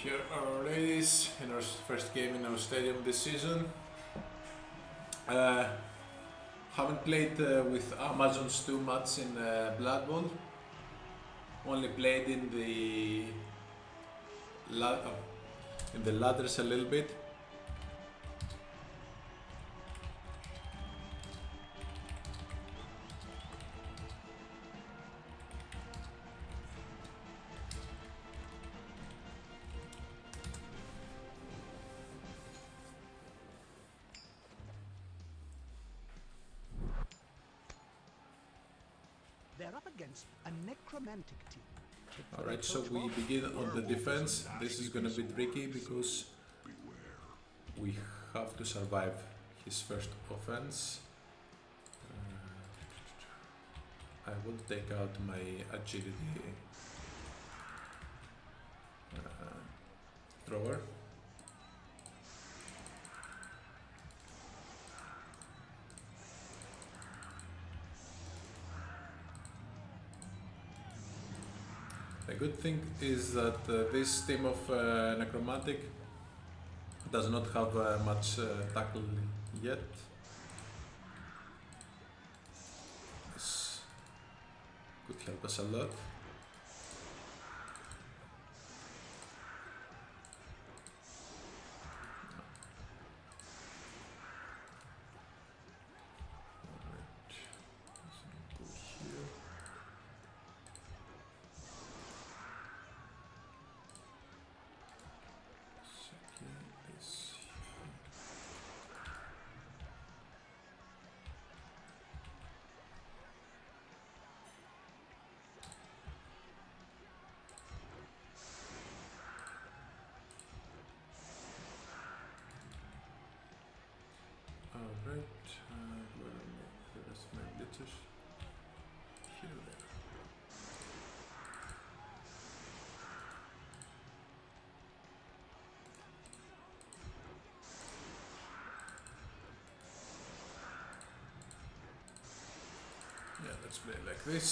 Here are our ladies in our first game in our stadium this season. Haven't played with Amazons too much in Blood Bowl. Only played in the ladders a little bit. They're up against a necromantic team. Alright, so we begin on the defense. This is gonna be tricky because we have to survive his first offense. I will take out my agility thrower. The good thing is that this team of Necromantic does not have much tackle yet. This could help us a lot. Alright, where are the rest of my blitzers? Here they are. Yeah, let's play like this.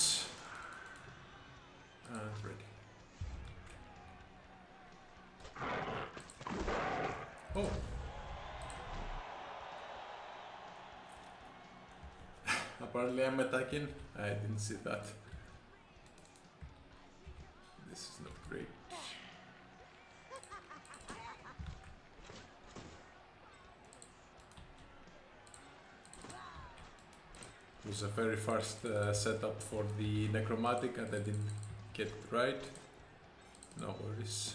And ready. Oh! Apparently I'm attacking. I didn't see that. This is not great. It was a very fast setup for the necromantic and I didn't get it right. No worries.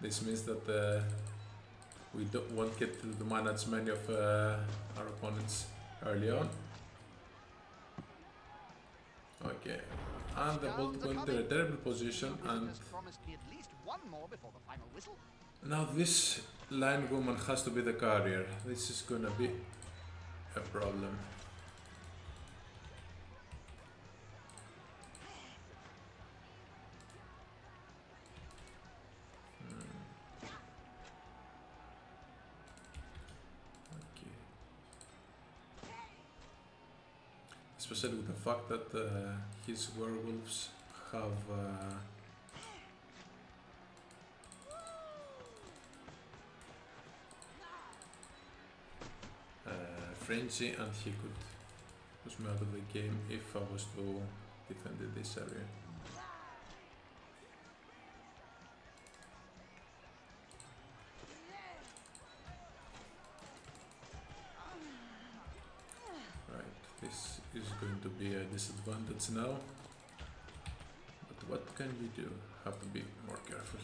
This means that we won't get to manage many of our opponents early on. Okay, and the bolt going to a terrible position, and now this line woman has to be the carrier. This is gonna be a problem. Especially with the fact that his werewolves have frenzy, and he could push me out of the game if I was to defend in this area. This is going to be a disadvantage now, but what can we do? Have to be more careful.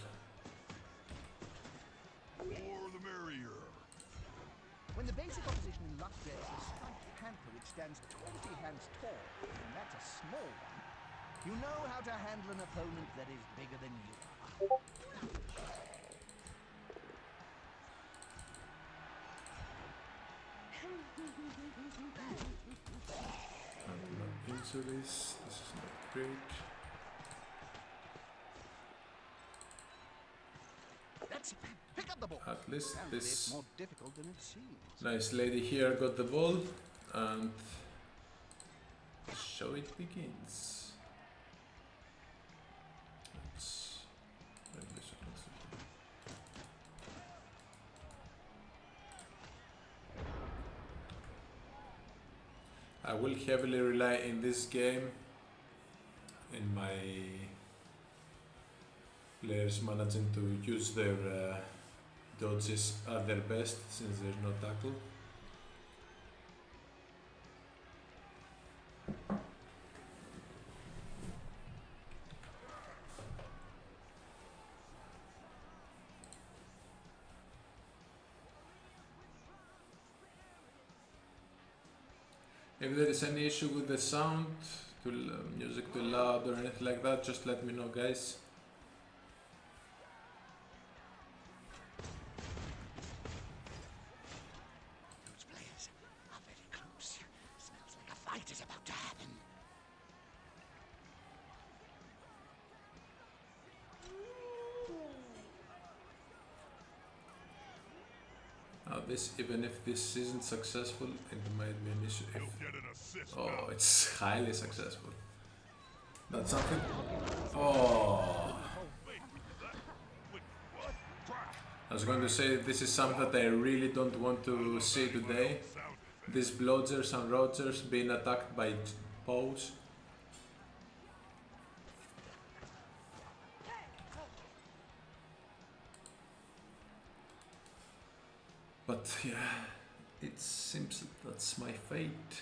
The more the merrier. When the basic opposition in Lux is a striped panther which stands 20 hands tall, and that's a small one, you know how to handle an opponent that is bigger than you are. I'm not into this. This is not great. Pick up the ball. At least this more difficult than it seems. nice lady here got the ball, and the show it begins. Let's I will heavily rely in this game in my players managing to use their dodges at their best since there's no tackle. If there is any issue with the sound, music too loud or anything like that, just let me know, guys. Those players are very close. Smells like a fight is about to happen. This, even if this isn't successful, it might be an issue. You'll get an assist Oh, now. it's highly successful. That's something. Oh, Wait, that... Wait, what? Crap! I was going to say this is something that I really don't want to see today. These Blodgers and Rogers being attacked by Poes. But yeah, it seems that that's my fate.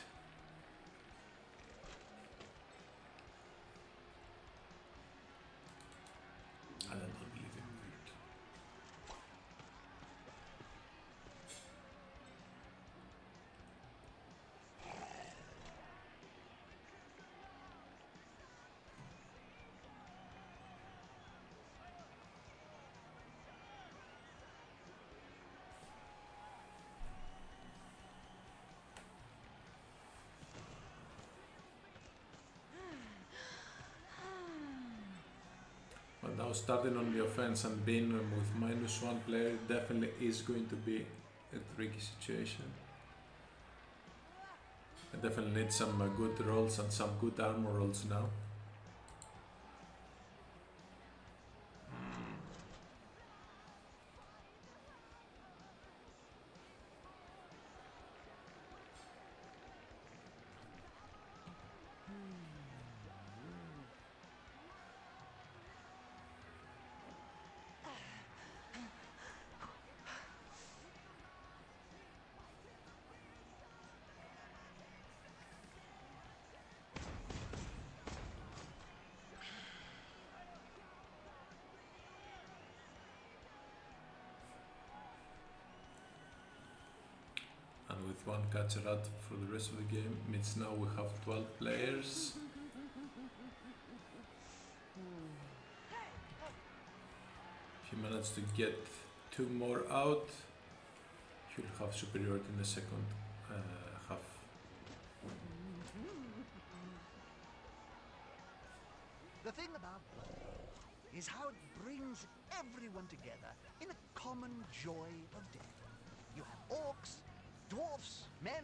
I don't believe in fate. But now starting on the offense and being with -1 player definitely is going to be a tricky situation. I definitely need some good rolls and some good armor rolls now. And with one catcher out for the rest of the game, means now we have 12 players. If he manages to get 2 more out, he'll have superiority in the second half. The thing about blood is how it brings everyone together in a common joy of death. You have orcs, dwarfs, men,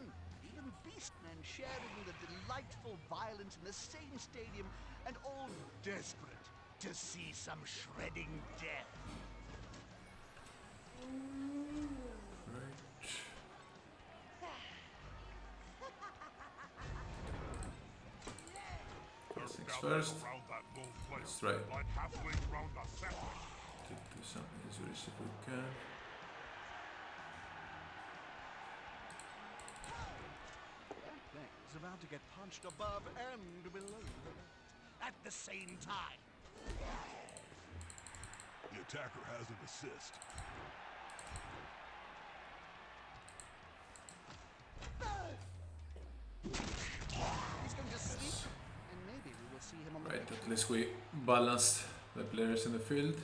even beastmen sharing the delightful violence in the same stadium and all desperate to see some shredding death. Right. First things first. Let's try to Like halfway around the center. do some injuries if we can. That thing is about to get punched above and below the belt at the same time. The attacker has an assist. He's going to sleep, and maybe we will see him on the Right, bench. at least we balanced the players in the field.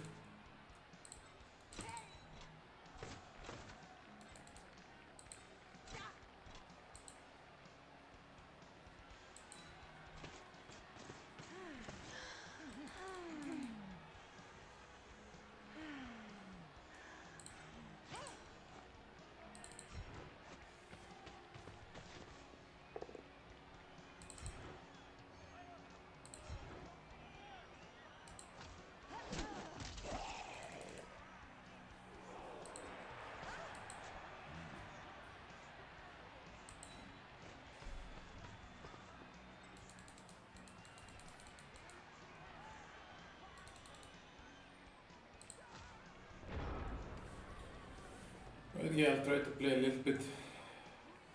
Yeah, I'll try to play a little bit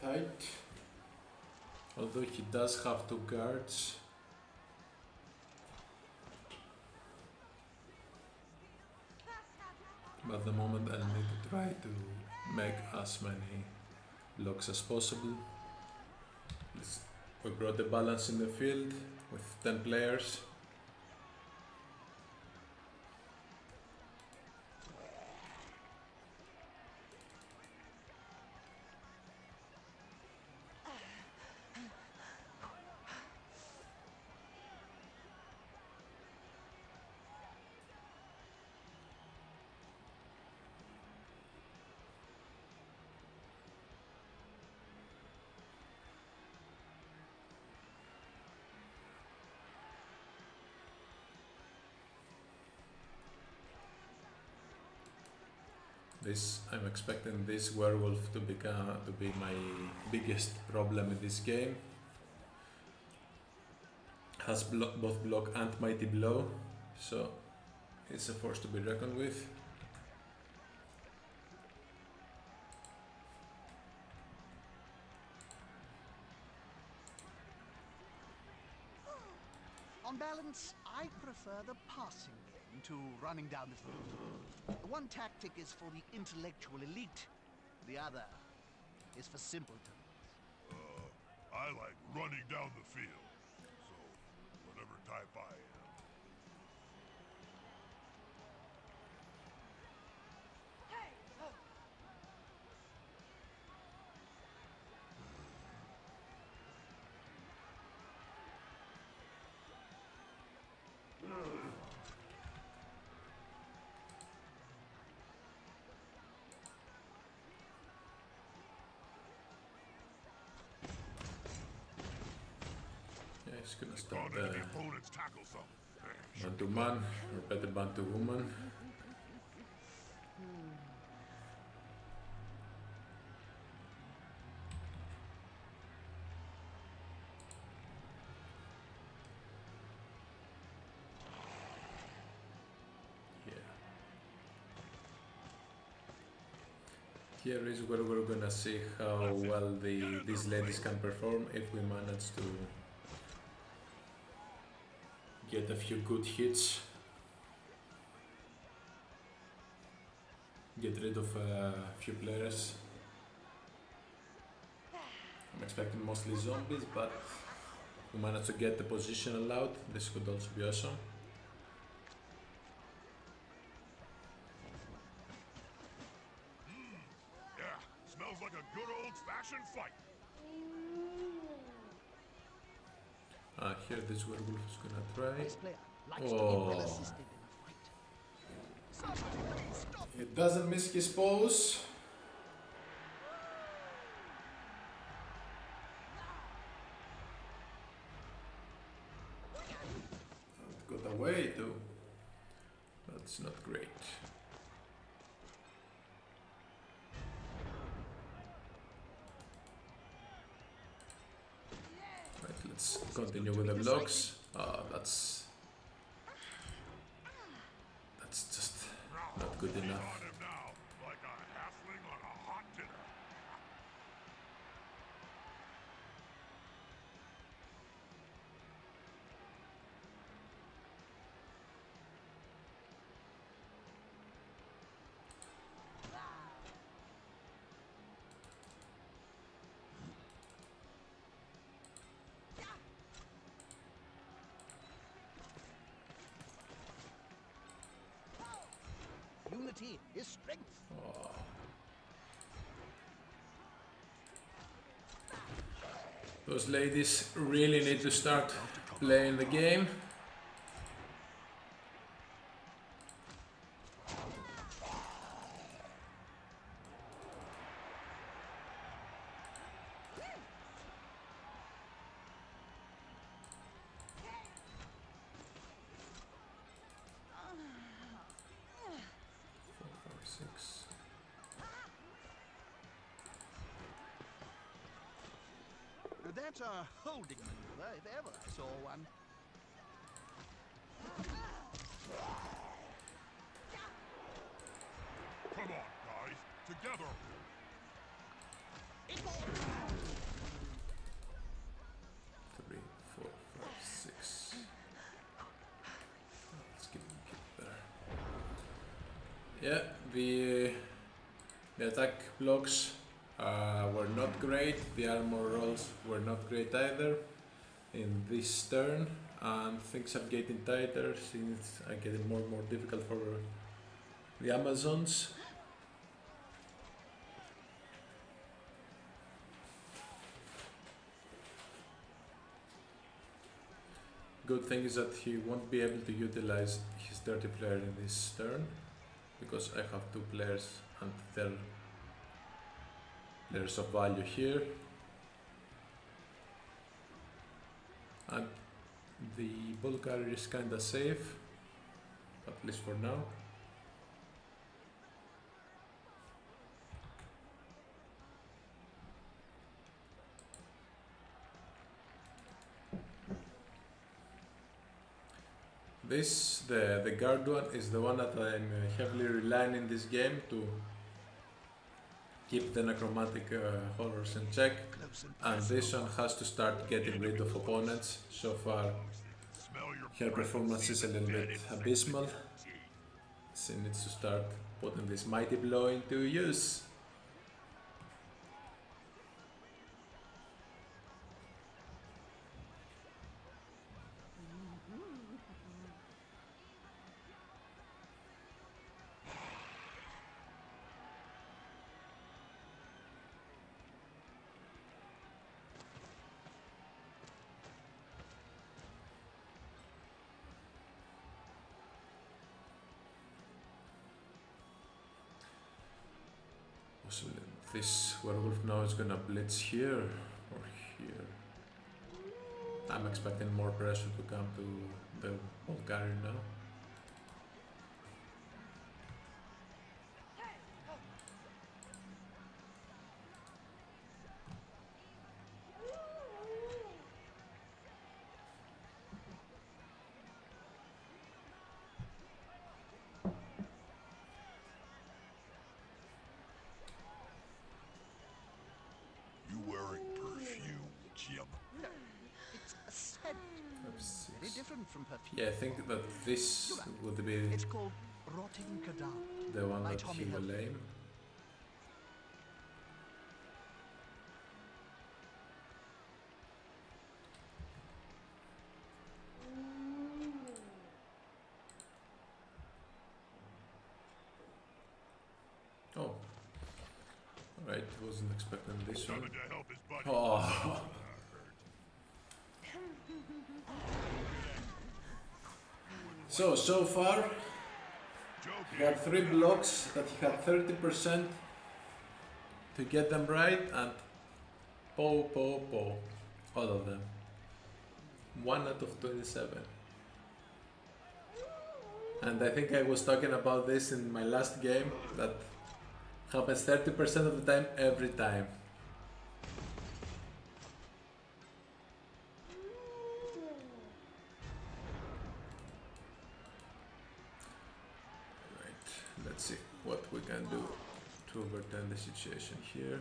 tight. Although he does have 2 guards. But at the moment I'll need to try to make as many blocks as possible. We brought the balance in the field with 10 players. I'm expecting this werewolf to be my biggest problem in this game. Has both block and mighty blow, so it's a force to be reckoned with. On balance, I prefer the passing game to running down the field. One tactic is for the intellectual elite. The other is for simpletons. I like running down the field. So, whatever type I am. Yeah, he's gonna Can't start enemy opponents tackle some. man to man, or better man to woman. Here is where we're gonna see how well these ladies can perform if we manage to get a few good hits. Get rid of a few players. I'm expecting mostly zombies, but if we manage to get the position allowed, this could also be awesome. Yeah, smells like a good old-fashioned fight. Here this werewolf is gonna try. This player likes to be well assisted in a fight. Stop. It doesn't miss his pose. It got away too. That's not great. Right, let's continue with the blocks. That's just not good enough. On him now, like a halfling on a hot dinner. Unity is strength. Those ladies really need to start playing the game. That's a holding maneuver, if ever I saw one. Come on, guys, together. 3, 4, 5, 6. Let's keep there. Yeah, the attack blocks were not great. The armor rolls were not great either in this turn, and things are getting tighter since are getting more and more difficult for the Amazons. Good thing is that he won't be able to utilize his dirty player in this turn, because I have 2 players and their players of value here. And the ball carrier is kinda safe, at least for now. The guard one is the one that I'm heavily relying in this game to keep the necromantic horrors in check, and this one has to start getting rid of opponents. So far her performance is a little bit abysmal. She needs to start putting this mighty blow into use. Possibly this werewolf now is gonna blitz here or here. I'm expecting more pressure to come to the Bulgarian now. You wearing perfume, Jim? No, it's a scent. Very different from perfume. Yeah, I think that this would be It's called Rotting Cadaver. the one by that Tommy he will Hilfiger. aim. Oh, alright, wasn't expecting this one. Coming to help his buddy. Oh, so far he had 3 blocks that he had 30% to get them right, and po, all of them. 1 out of 27. And I think I was talking about this in my last game, that happens 30% of the time, every time. Right, let's see what we can do to overturn the situation here.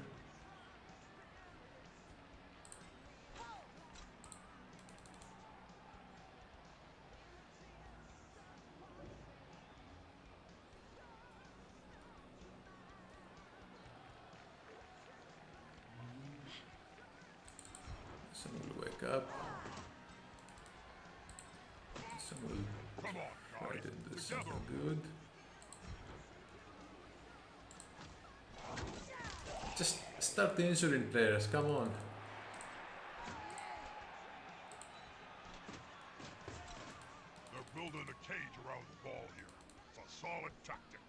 Someone will wake up. Someone will Come on, try guys. to do Together. something good. Just start injuring players, come on. They're building a cage around the ball here. It's a solid tactic.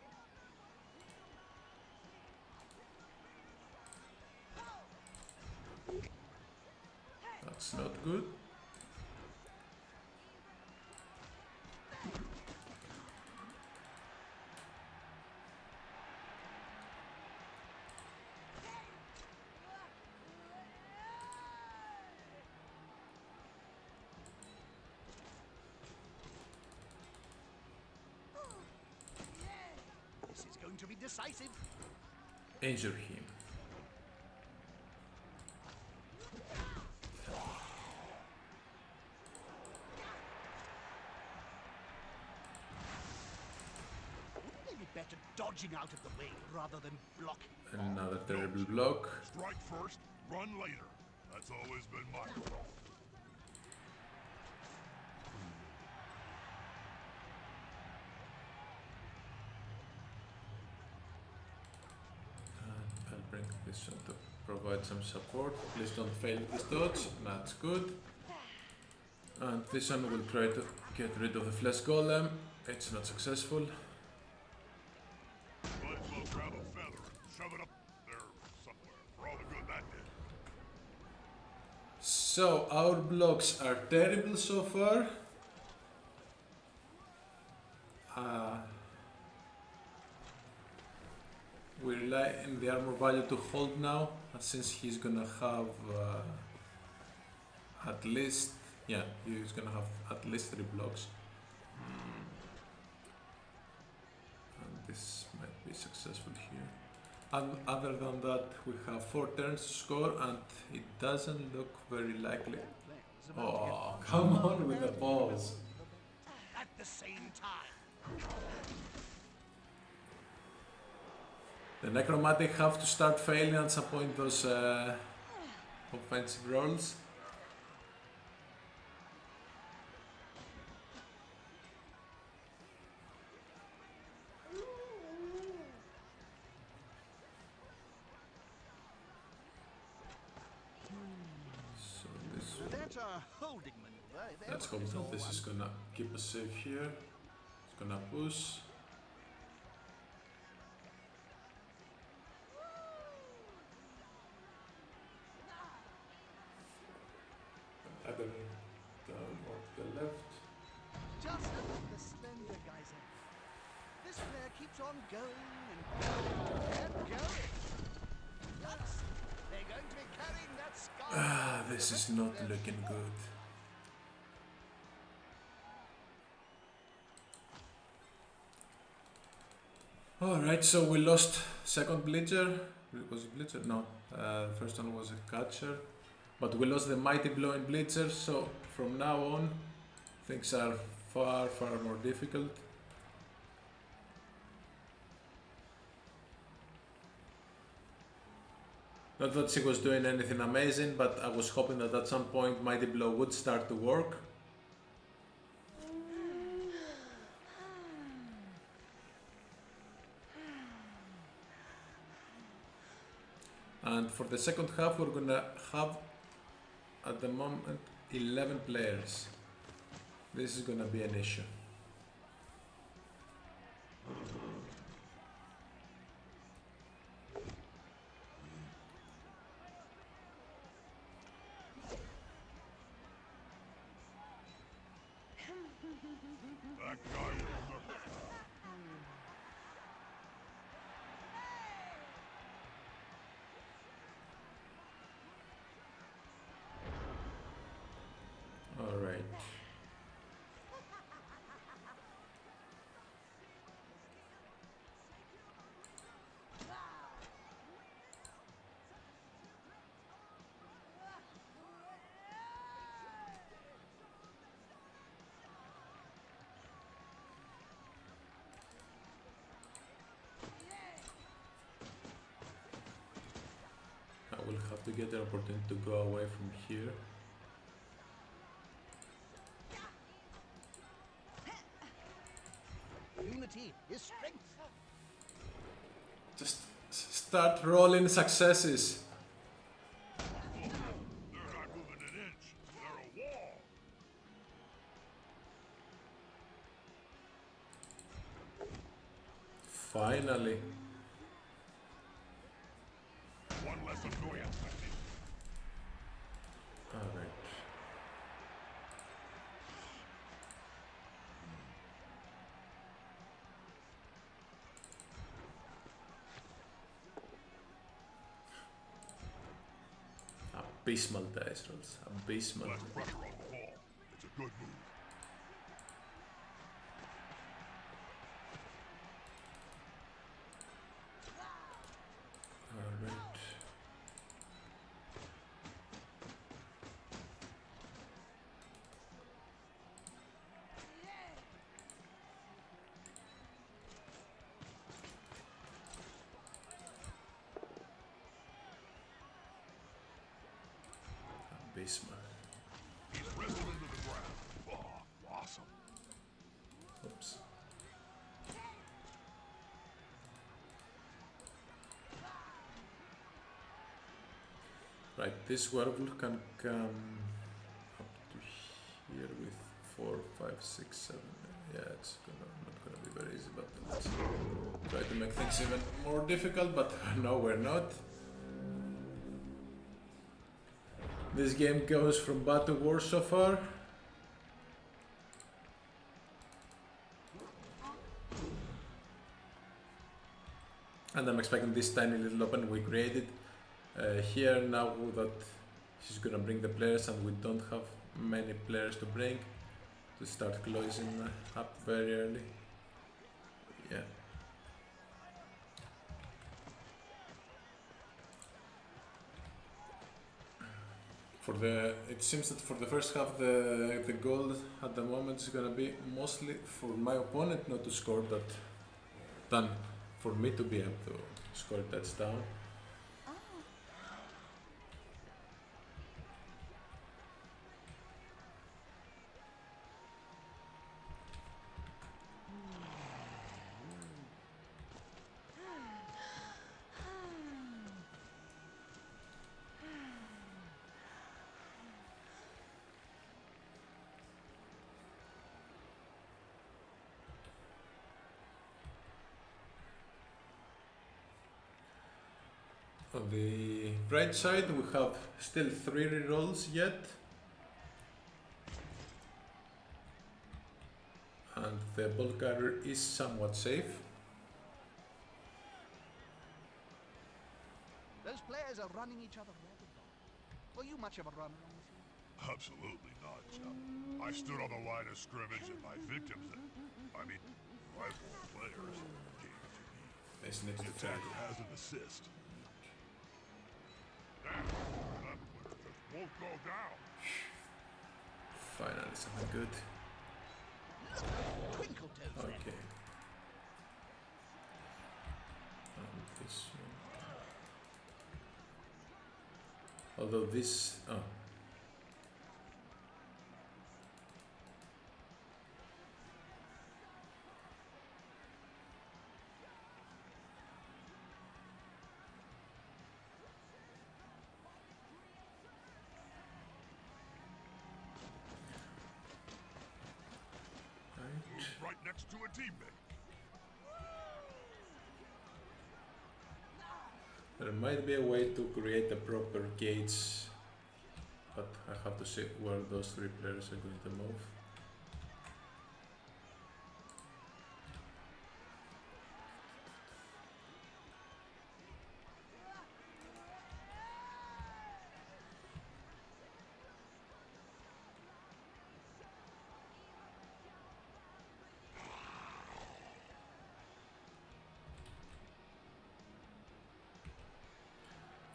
That's not good. This is going to be decisive. Injure him. to dodging out of the way rather than blocking. Another terrible block. Strike first, run later. That's always been my motto. I'll bring this one to provide some support. Please don't fail this dodge. That's good. And this one will try to get rid of the flesh golem. It's not successful. Might as well grab a feather and shove it up there somewhere for all the good that did. So our blocks are terrible so far. We rely on the armor value to hold now, since he's gonna have at least, yeah, he's gonna have at least 3 blocks. And this might be successful here. And other than that, we have 4 turns to score, and it doesn't look very likely. Oh, come on with the balls. At the same time. The Necromantic have to start failing at some point those offensive rolls. So this, That's a holding maneuver. let's hope that this is gonna keep us safe here. It's gonna push. Either down or to the left. Just look at the splendor, Geyser. This player keeps on going and going and going. Nuts! They're going to be carrying that scar. Ah, this is not looking good. Alright, so we lost second Bleacher. Was it Bleacher? No, the first one was a Catcher. But we lost the Mighty Blow in Bleacher, so from now on things are far more difficult. Not that she was doing anything amazing, but I was hoping that at some point Mighty Blow would start to work. And for the second half, we're gonna have at the moment 11 players. This is gonna be an issue. That guy is All right. I will have to get the opportunity to go away from here. Unity is strength. Just start rolling successes. they're not moving an inch. They're a wall. Finally. One less annoyance, I think. All right. Abysmal dice rolls. Abysmal. Less pressure on the ball. It's a good move. All right. this man. He's wrestled into the ground. Oh, awesome. Oops. Right, this werewolf can come up to here with 4, 5, 6, 7. Yeah, it's not gonna be very easy, but let's try to make things even more difficult, but no, we're not. This game goes from bad to worse so far. And I'm expecting this tiny little open we created here now that she's gonna bring the players and we don't have many players to bring to start closing up very early. Yeah. It seems that for the first half the goal at the moment is gonna be mostly for my opponent not to score that than for me to be able to score a touchdown. On the right side we have still 3 rerolls yet. And the ball carrier is somewhat safe. Those players are running each other ragged. Were you much of a runner on the field? Absolutely not, chap. I stood on the line of scrimmage and my victims, rival players, gave it to me. This needs The to try. attacker has an assist. That player just won't go down. Finally something good. Twinkle toes. Okay. And this one. Although this... Oh. Right next to a teammate. There might be a way to create a proper gauge, but I have to see where those 3 players are going to move.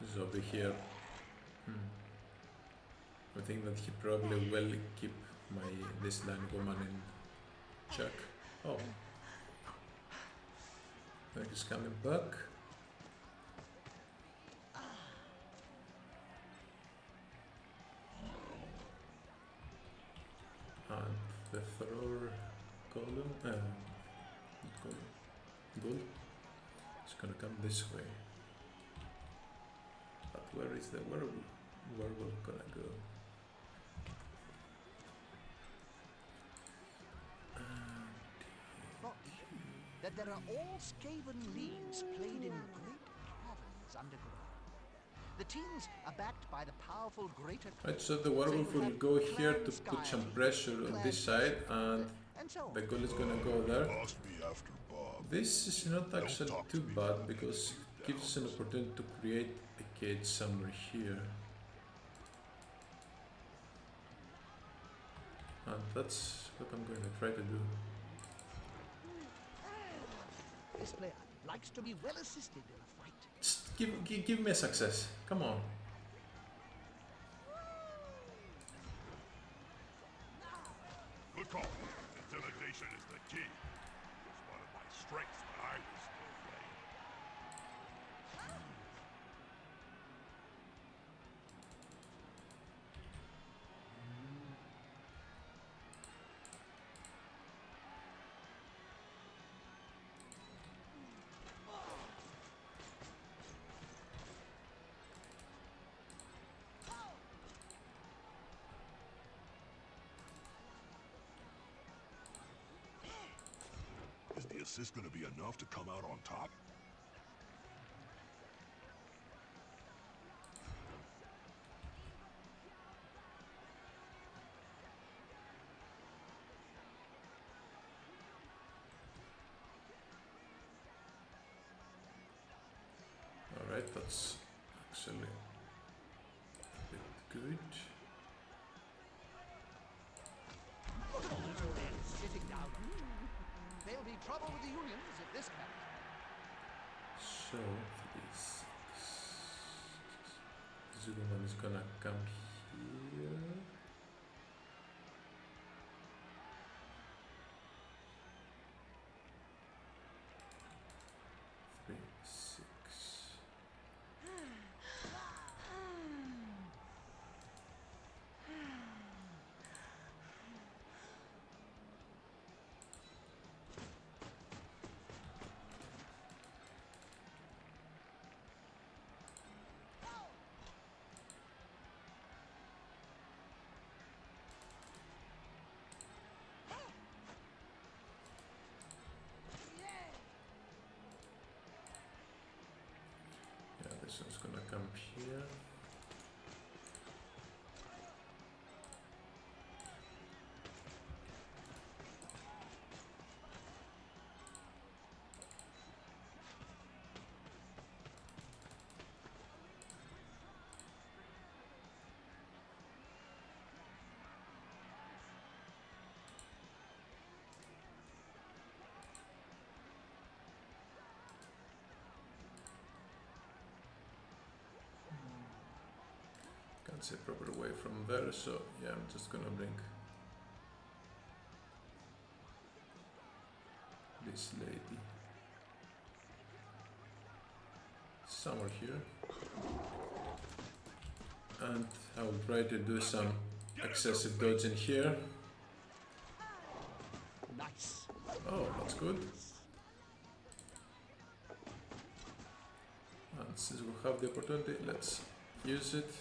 This is over here. I think that he probably will keep this line woman in check. Oh. Then he's coming back. And the thrower column, goal is gonna come this way. But where is the werewolf gonna go? That there are all Skaven leagues played in great caverns underground. The teams are backed by the powerful greater Right, so the werewolf will go here to put some pressure on this side, and the goal is gonna go there. Boss me after Bob. This is not actually too bad because it gives us an opportunity to create a cage somewhere here. And that's what I'm going to try to do. This player likes to be well assisted in a fight. Just give me a success. Come on. Good call. Intimidation is the key. It's one of my strengths when I was still playing. Is this gonna be enough to come out on top? Alright, that's actually a bit good. Look at all those men sitting down on the top. There'll be trouble with the unions if this carries on. So, 3, 6. Zuluman is gonna come here. 3, 6. Yeah, this one's gonna come here. Can't see a proper way from there, so yeah, I'm just gonna bring this lady somewhere here, and I will try to do some excessive dodge in here. Nice. Oh, that's good. And since we have the opportunity, let's use it.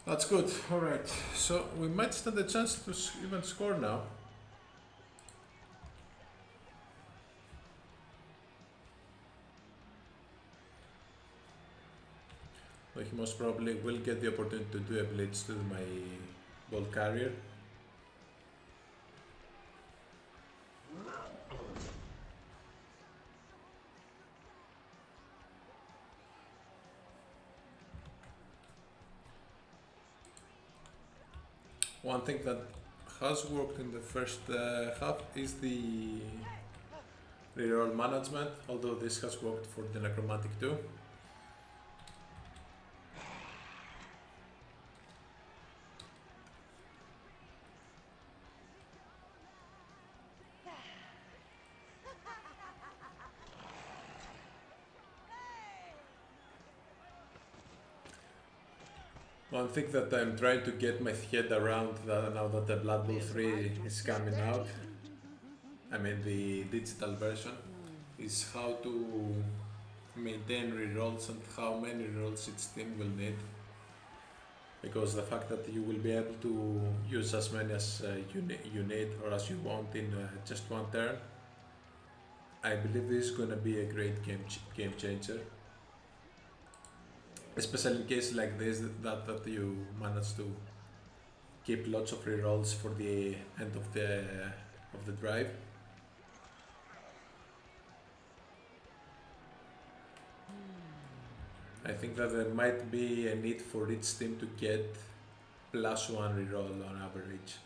That's good. Alright, so we might stand a chance to even score now. But he most probably will get the opportunity to do a blitz to my ball carrier. One thing that has worked in the first half is the reroll management, although this has worked for the necromantic too. One thing that I'm trying to get my head around that now that the Blood Bowl 3 is coming out, I mean the digital version, is how to maintain rerolls and how many rerolls each team will need. Because the fact that you will be able to use as many as you need or as you want in just one turn, I believe this is going to be a great game changer. Especially in cases like this, that you manage to keep lots of rerolls for the end of the drive. I think that there might be a need for each team to get +1 reroll on average.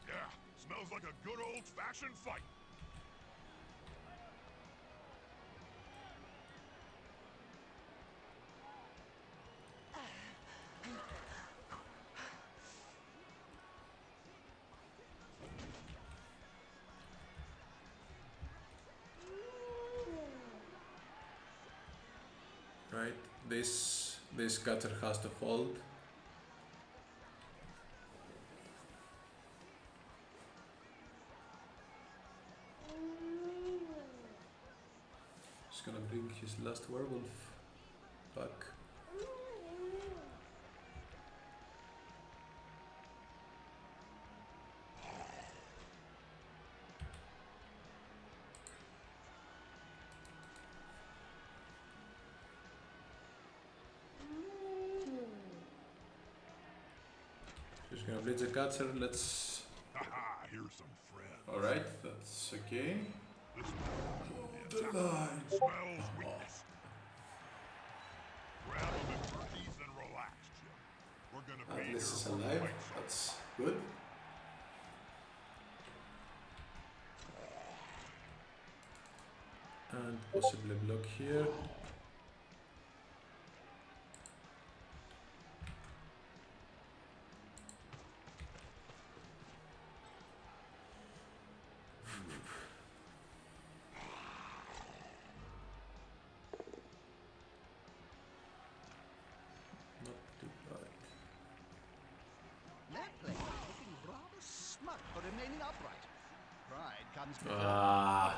Yeah, smells like a good old-fashioned fight. Right, this cutter has to hold. He's gonna bring his last werewolf back. He's gonna blitz the catcher. Let's. Haha, here's some friends. Alright, that's okay. This The line. smells weakness. Grab him in your teeth and relax, Jim. We're gonna be At here least it's for alive. quite some That's good. And possibly block here. Not too bad. That player is looking rather smug for remaining upright. Pride comes before. Ah.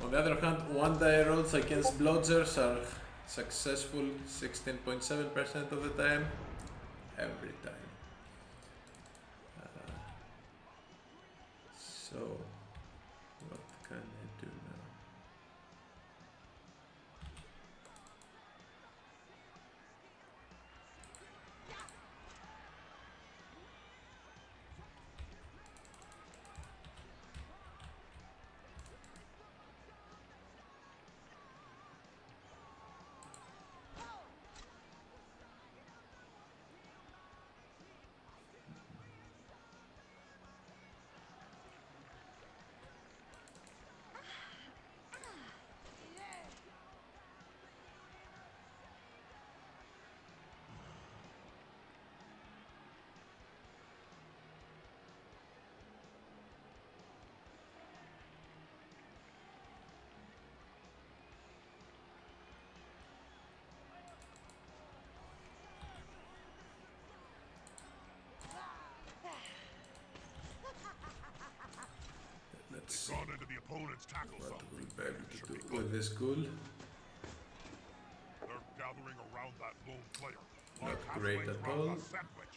On the other hand, one die rolls against blodgers are successful 16.7% of the time, every time. So, what can I do now? Let's see gone into the opponent's tackle what zone. we'll be able to Should do be good. with this ghoul. They're gathering around that lone player. Not Like great halfway at across all. a sandwich.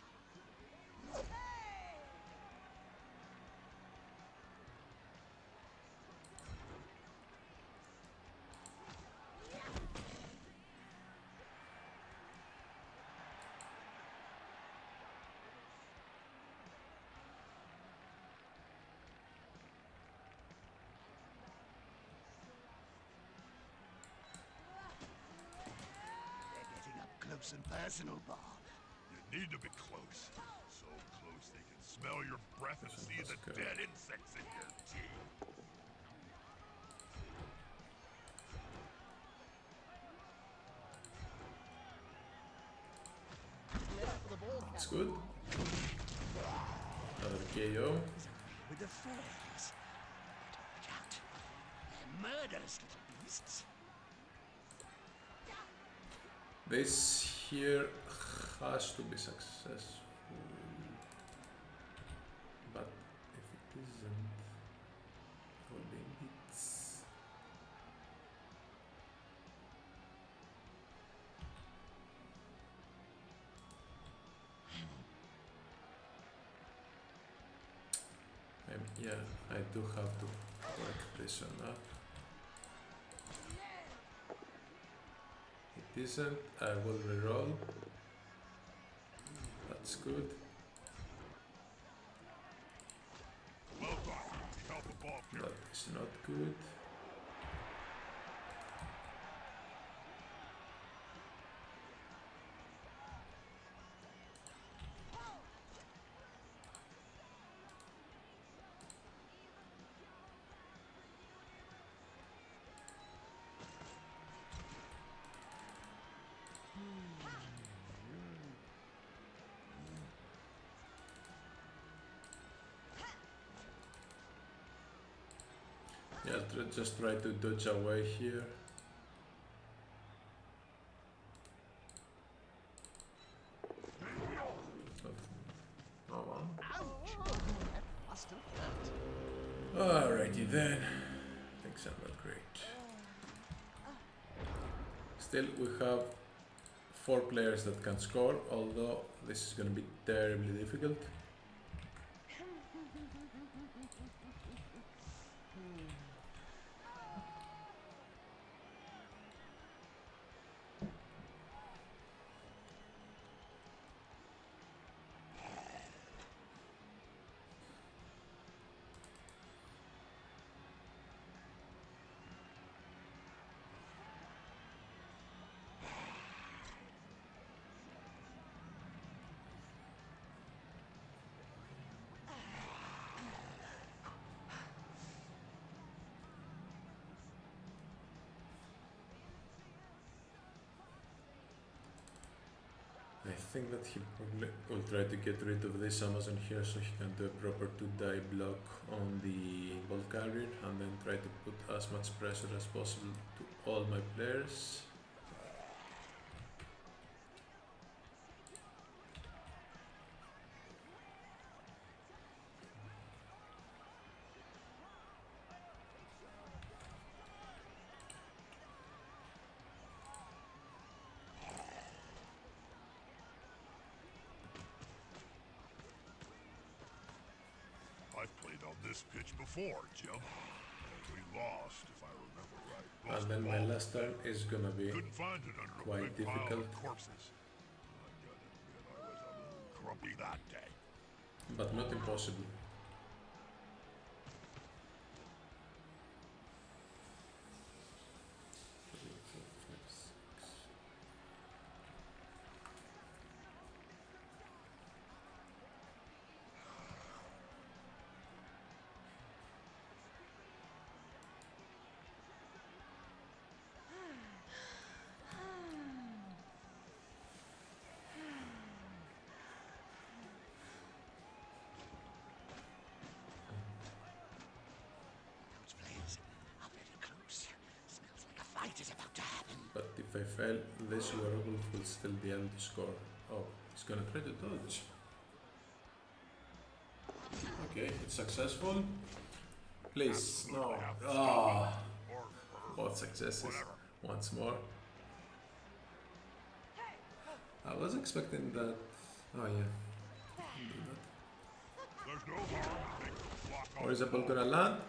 They're getting up close and personal, Bob. You need to be close. So close they can smell your breath and see the go. dead insects in your teeth. Left for the ball It's carrier. good. Another KO. With the fairies. Watch out. They're murderous little beasts. This here has to be successful. But if it isn't, holding bits. Yeah, I do have to work this one up. It isn't, I will reroll. That's good. Well done. You held the ball carrier. That is not good. Yeah, just try to dodge away here. Oh well. Ouch! That must have hurt. Alrighty then. Things are not great. Still, we have 4 players that can score, although this is going to be terribly difficult. think that he probably will try to get rid of this Amazon here so he can do a proper 2-die block on the ball carrier and then try to put as much pressure as possible to all my players. I've played on this pitch before, Jim. We lost, if I remember right. Lost And then the my ball. last turn is gonna be Couldn't find it under quite a big pile difficult. of corpses. I gotta admit, I was a little grumpy that day. but not impossible. Those players are very close. Smells like a fight is about to happen. But if I fail, this werewolf will still be able to score. Oh, he's gonna try to dodge. Okay, it's successful. Please, no. Ah, Or both successes. whatever. Once more. I was expecting that. Oh yeah. Do that. There's no harm in making a block on Or is the the ball ball. gonna land?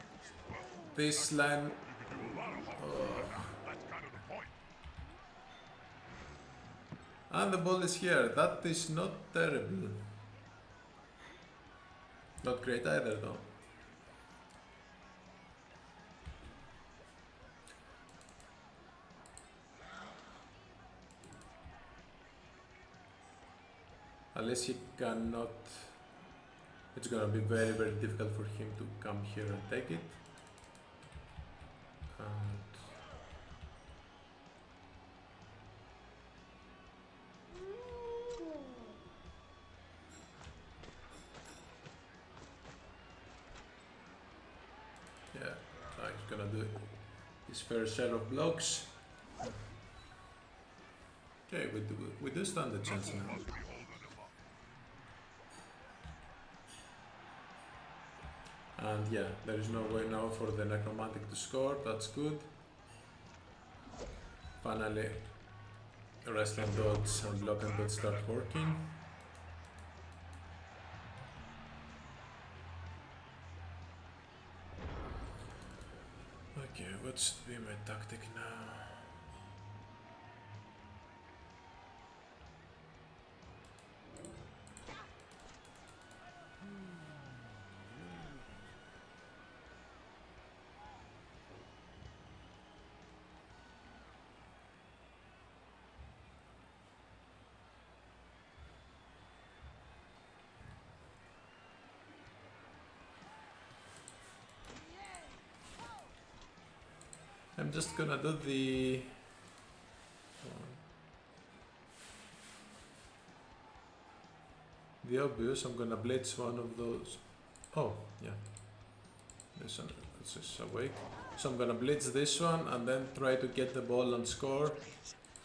This line. You can do a lot of harm. That's kind of the point. And the ball is here. That is not terrible. Not great either though. Unless he cannot, it's gonna be very difficult for him to come here and take it. And yeah, he's gonna do his fair share of blocks. Okay, we do stand a chance now. Must be holding him up. And yeah, there is no way now for the necromantic to score. That's good. Finally, wrestling dodge and block and dodge start working. Okay, what should be my tactic now? I'm just gonna do the obvious. I'm gonna blitz one of those. Oh, yeah. This one is just awake. So I'm gonna blitz this one and then try to get the ball and score,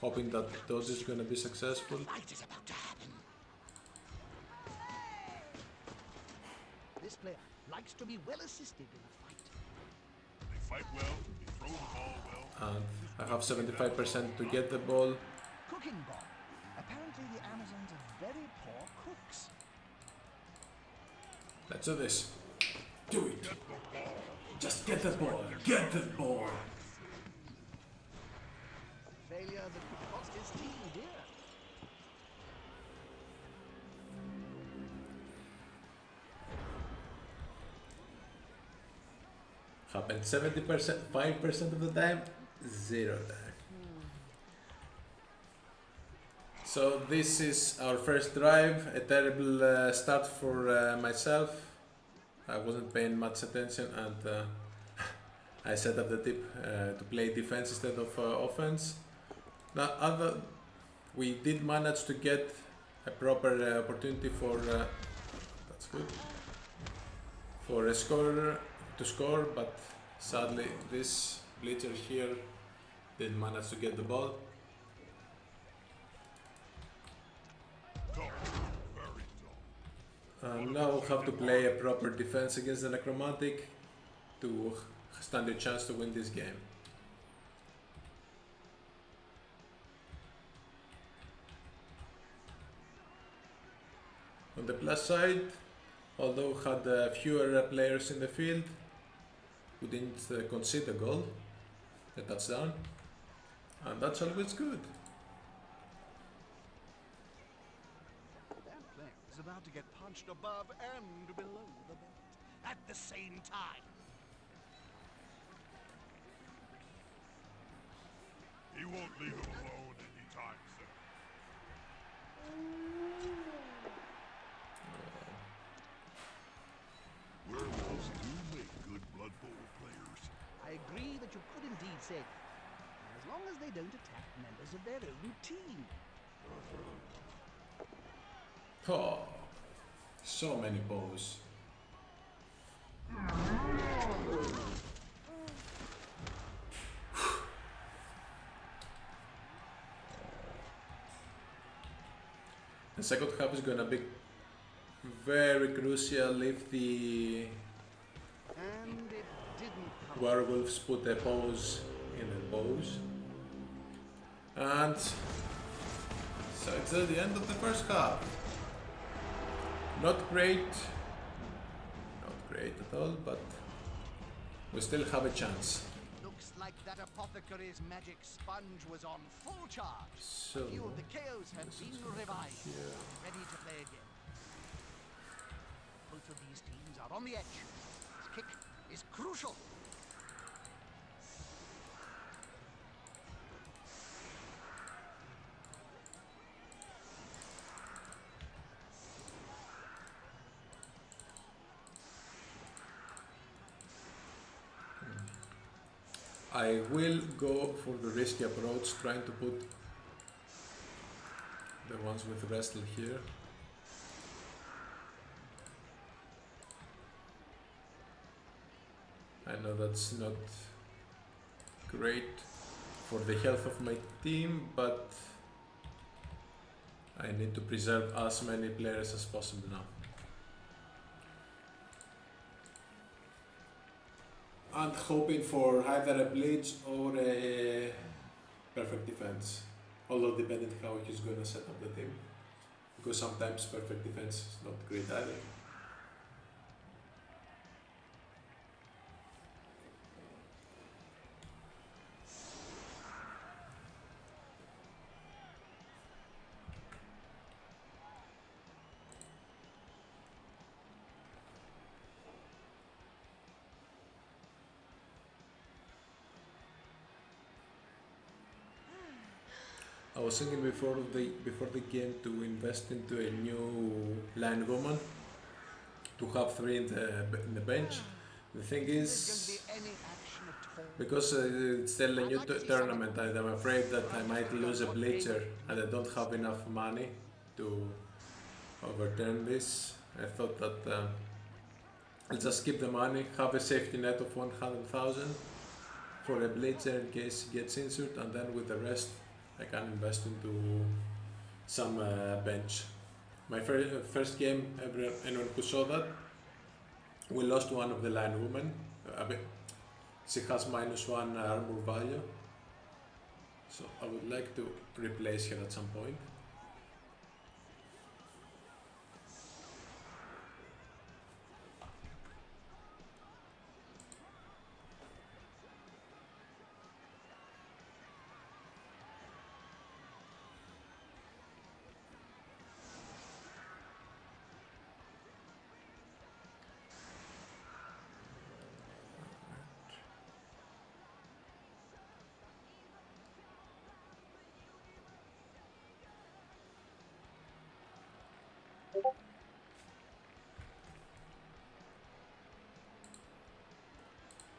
hoping that dodge is gonna be successful. Fight is about to happen. This player likes to be well assisted in a fight. They fight well, they throw the ball well. And I have 75% to get the ball. Cooking bomb. Apparently the Amazons are very poor cooks. Let's do this. Do it. Just get the ball. Get the ball. Failure that could cost his team dear. Happened 70%, 5% of the time, 0 time. So this is our first drive, a terrible start for myself. I wasn't paying much attention and I set up the tip to play defense instead of offense. Now we did manage to get a proper opportunity for that's good for a scorer to score, but sadly this bleacher here didn't manage to get the ball. Tough. Very tough. Now we'll have to play a proper defense against the necromantic to stand a chance to win this game. On the plus side, although we had fewer players in the field who didn't concede a goal, a touchdown, and that's always good. That player is about to get punched above and below the belt at the same time. He won't leave him alone anytime soon. Werewolves do make good Blood Bowl players. I agree that you could indeed say that, as long as they don't attack members of their own team. Oh, so many bows. The second half is gonna be very crucial if the And it didn't come. werewolves put a pause in the bows. And so it's at the end of the first half. Not great at all, but we still have a chance. Looks like that apothecary's magic sponge was on full charge. So, A few of the KOs have this been is gonna revived, be here. ready to play again. Both of these teams are on the edge. This kick is crucial. I will go for the risky approach, trying to put the ones with wrestle here. I know that's not great for the health of my team, but I need to preserve as many players as possible now. And hoping for either a blitz or a perfect defense. Although depending how he's gonna set up the team. Because sometimes perfect defense is not great either. I was thinking before the game to invest into a new line woman to have 3 in the bench. The thing There's is, going to be any action at all. because it's still a new tournament, and I'm afraid that I might lose a bleacher and I don't have enough money to overturn this. I thought that I'll just keep the money, have a safety net of 100,000 for a bleacher in case he gets injured, and then with the rest I can invest into some bench. My first game, anyone who saw that, we lost one of the line women. She has -1 armor value, so I would like to replace her at some point.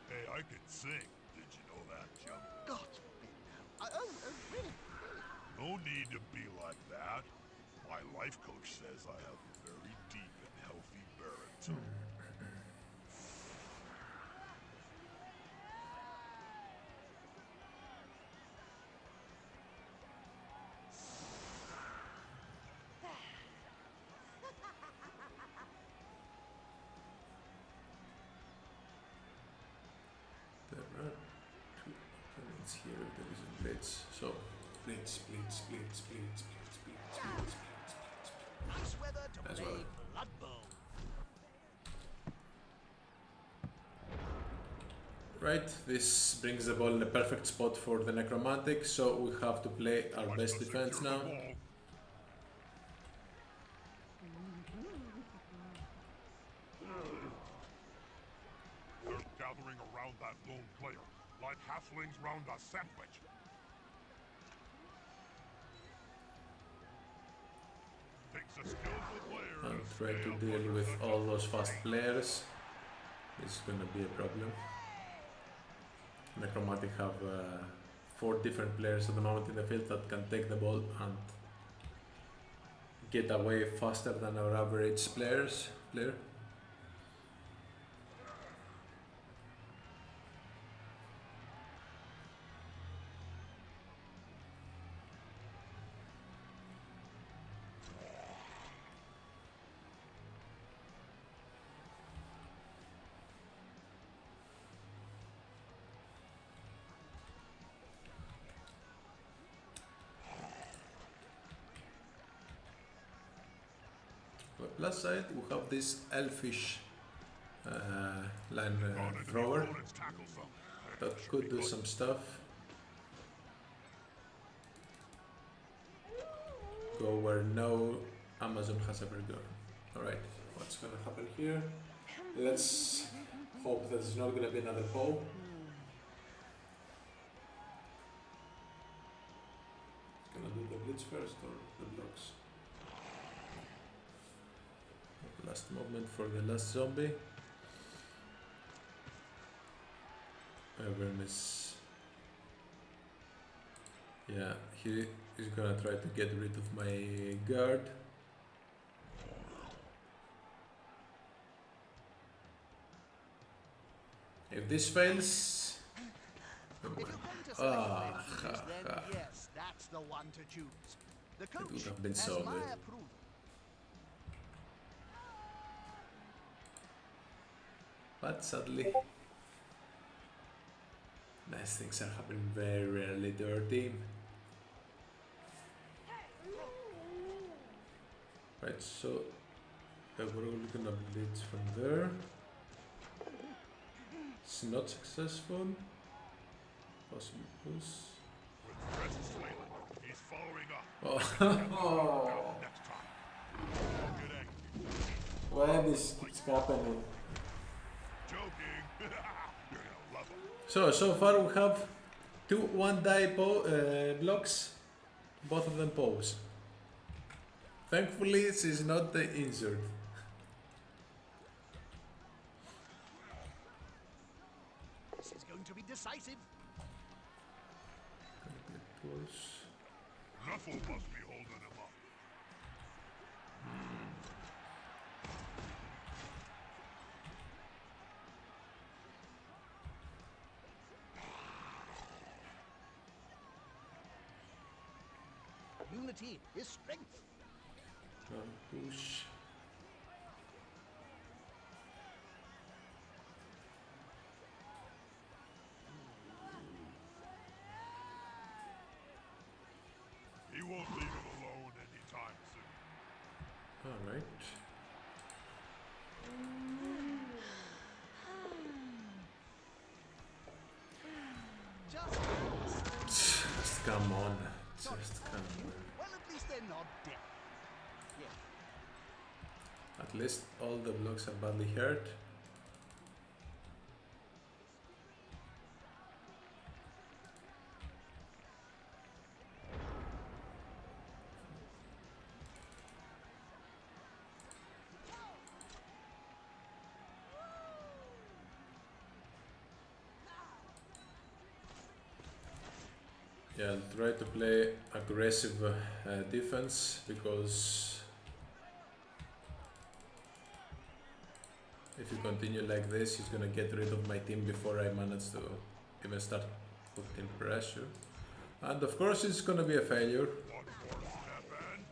Hey, I can sing. Did you know that, Jump? God forbid. Oh, really? No need to be like that. My life coach says I have a very deep and healthy baritone. There are two opponents here if there is a blitz. So, blitz, blitz, blitz, blitz, blitz, blitz, blitz, blitz, blitz. Nice weather to As play well. Blood Bowl. Right, this brings the ball in the perfect spot for the Necromantic, so we have to play our Watch best the defense secure now. the wall. They're gathering around that lone player, like halflings round a sandwich. Takes a skillful player And to try stay to up deal under with such all a those fast threat. players. This is gonna be a problem. Necromantic have 4 different players at the moment in the field that can take the ball and get away faster than our average player. But plus side, we have this elfish line Gone into the thrower opponent's tackle zone. that Should could be do good. some stuff. Go where no Amazon has ever gone. Alright, what's gonna happen here? Let's hope there's not gonna be another poll. Gonna do the blitz first or the blocks? Last movement for the last zombie. Everyone is... Yeah, he is gonna try to get rid of my guard. If this fails... If you're going to select Ah, players, ha, then ha. yes, that's the one to choose. The would coach have been has so my good. approval. But sadly, nice things are happening very rarely to our team. Right, so we're only gonna blitz from there. It's not successful. Possibly push. With Chris Slayton, he's following up. Oh, Next time. Good egg. why this keeps happening? Joking. You're gonna love him. So far we have 2 1-die blocks, both of them pose. Thankfully, she's not injured. This is going to be decisive. Push. Nuffle must be holding him up. Unity is strength. Push. He won't leave him alone anytime soon. Alright. Just come on. Just come on. Well, at least they're not dead. Yeah. At least all the blocks are badly hurt. Yeah, I'll try to play aggressive defense because if you continue like this, he's gonna get rid of my team before I manage to even start putting pressure. And of course, it's gonna be a failure. One more step and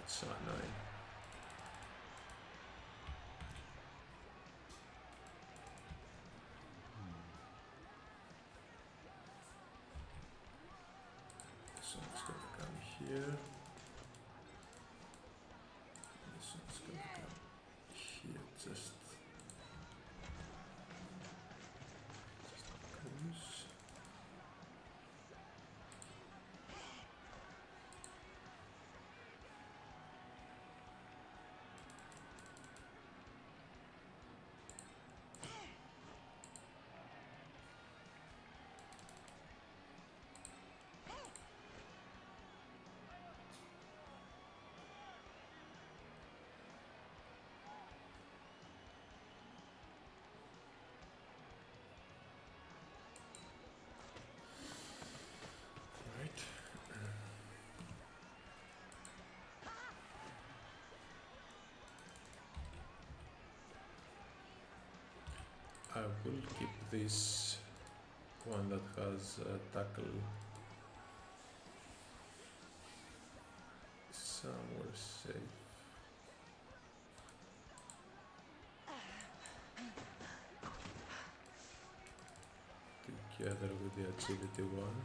It's so annoying. This one's gonna come here. This one's gonna come here. Just cruise. Right. I will keep this one that has tackle somewhere safe. Together with the agility one.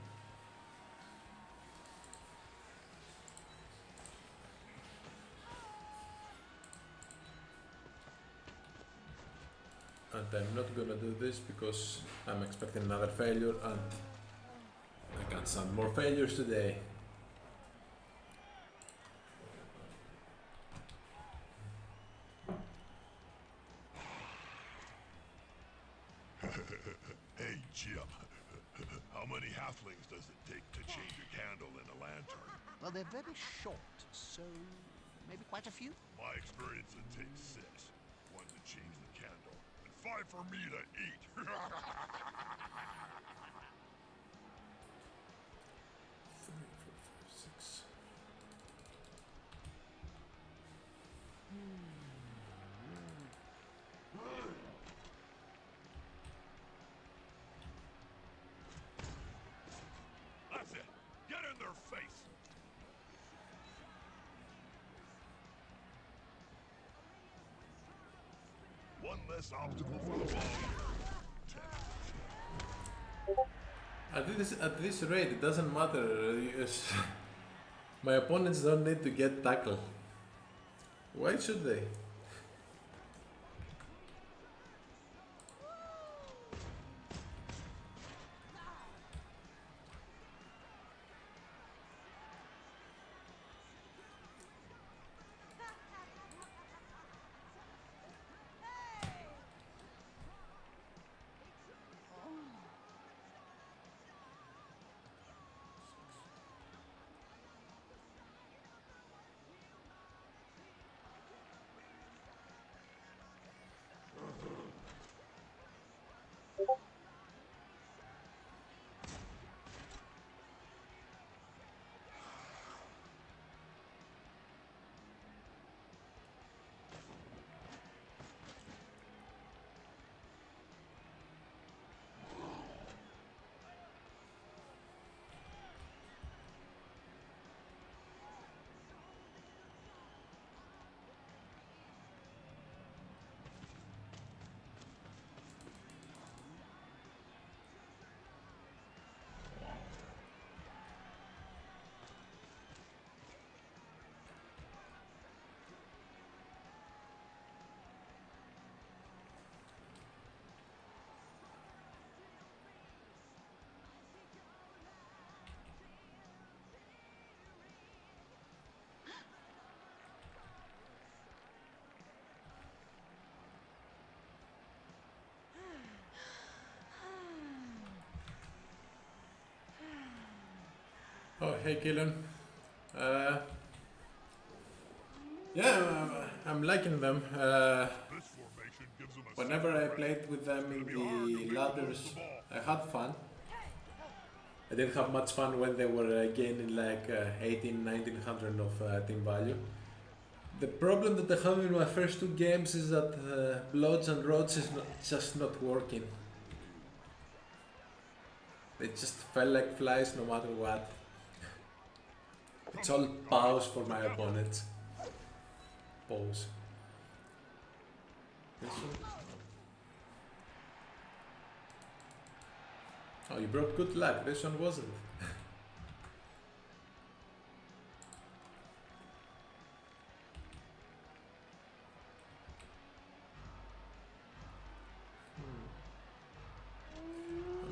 And I'm not gonna do this because I'm expecting another failure and I can't stand more failures today. hey, Jim. How many halflings does it take to change a candle in a lantern? Well, they're very short, so maybe quite a few? My experience, it takes 6. 1 to change the candle, and 5 for me to eat. 3, 4, 5, 6. That's it. Get in their face. One less obstacle for the ball. At this rate, it doesn't matter. My opponents don't need to get tackle. Why should they? Oh, hey, Killen. Yeah, I'm liking them. This formation gives them a Whenever I second played with them in It'll be hard to the make them lose ladders, the ball. I had fun. I didn't have much fun when they were gaining like 1900 of team value. The problem that I have in my first two games is that Bloods and Rods is just not working. They just fell like flies no matter what. It's all pause for my opponents. Pause. This one? Oh, you brought good luck. This one wasn't.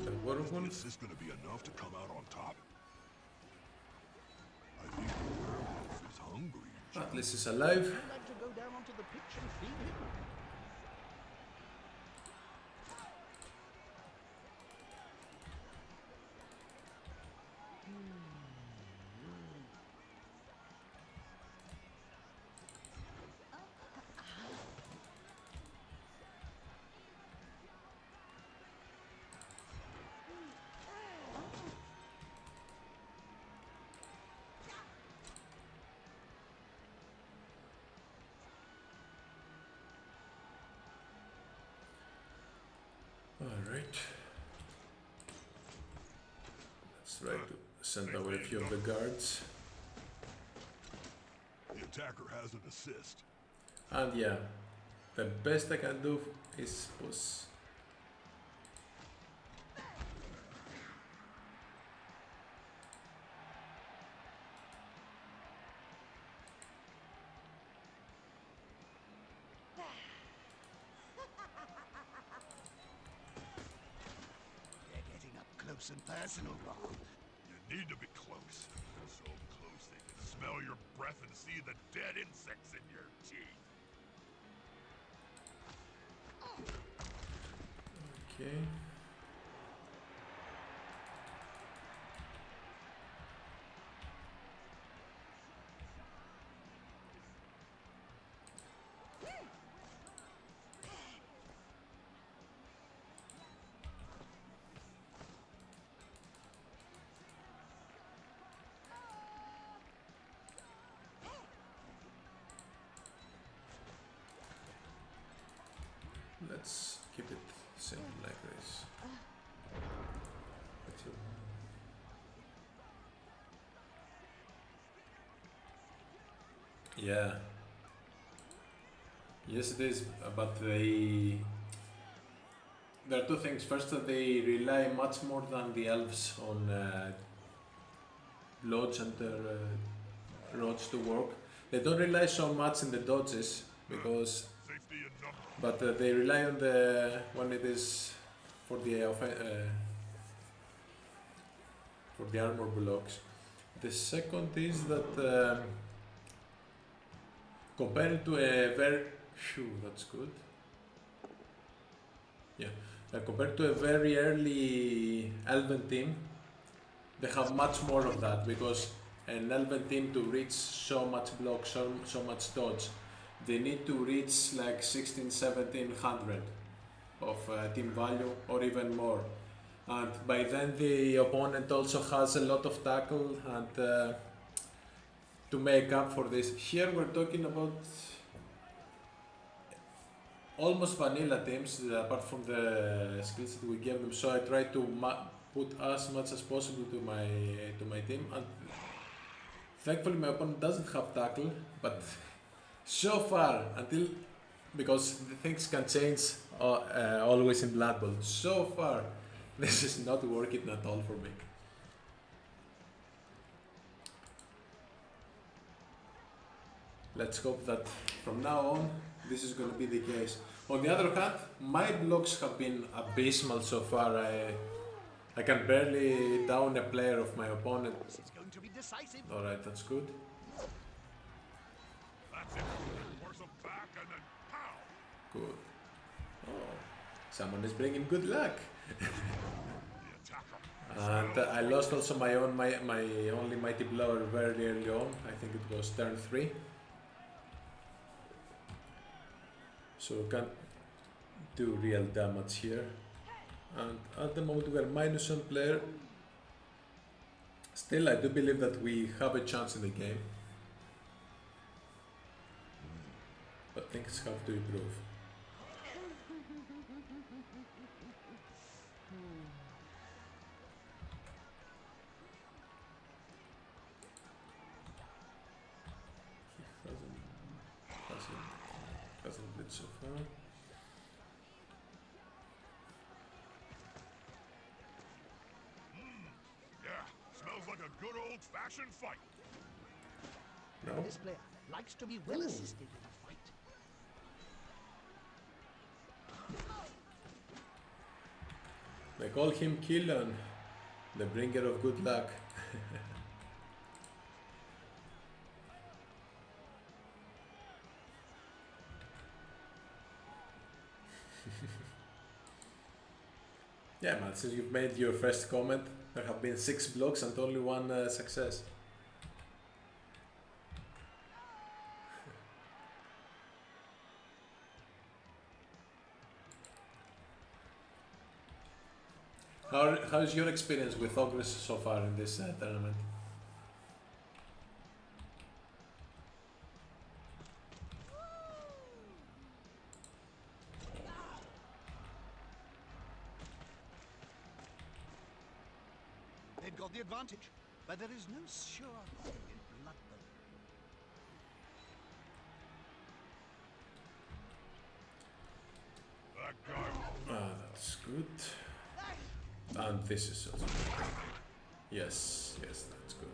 The werewolf. Is this gonna be enough to come out on top? I think the werewolf is hungry. At least he's alive. Would you like to go down onto the pitch and feed him? Alright. Let's try to send away a few of the guards. The attacker has an assist. And yeah, the best I can do is push. They're getting up close and personal, Rob. You need to be close. So close they can smell your breath and see the dead insects in your teeth. Okay. Let's keep it simple like this. That's it. Yeah. Yes, it is, but there are two things. First, that they rely much more than the elves on lodge and rods to work. They don't rely so much in the dodges because, Safety in numbers. but they rely on the when it is for the armor blocks. The second is that compared to a very that's good. Yeah, compared to a very early Elven team, they have much more of that because an Elven team to reach so much block, so much dodge, they need to reach like 1700 of team value or even more. And by then the opponent also has a lot of tackle and to make up for this. Here we're talking about almost vanilla teams apart from the skills that we gave them, so I try to put as much as possible to my team, and thankfully my opponent doesn't have tackle, but so far, until because the things can change always in Blood Bowl, so far this is not working at all for me. Let's hope that from now on this is going to be the case. On the other hand, my blocks have been abysmal so far. I can barely down a player of my opponent. This is going to be decisive. Alright, that's good. That's it. Force them back and then pow. Good. Oh, someone is bringing good luck. The attacker. And I lost also my only mighty blower very early on. I think it was turn 3. So can't do real damage here. And at the moment we are minus one player. Still, I do believe that we have a chance in the game. But things have to improve. He hasn't been so far. Yeah, smells like a good old-fashioned fight. No? This player likes to be well assisted in a fight. They call him Killan, the bringer of good luck. Yeah, man, since you've made your first comment, there have been 6 blocks and only 1 success. How is your experience with Ogres so far in this tournament? They've got the advantage, but there is no sure thing in Blood Bowl. That guy will Ah, that's good. And this is also good. Yes, that's good.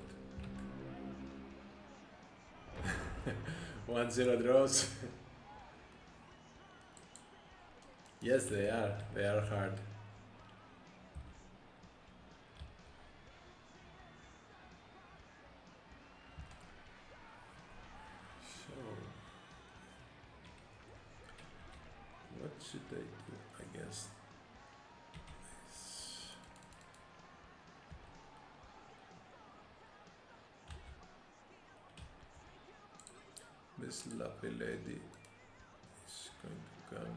1-0 draws. Yes, they are hard. So, what should I do against this? This lovely lady is going to come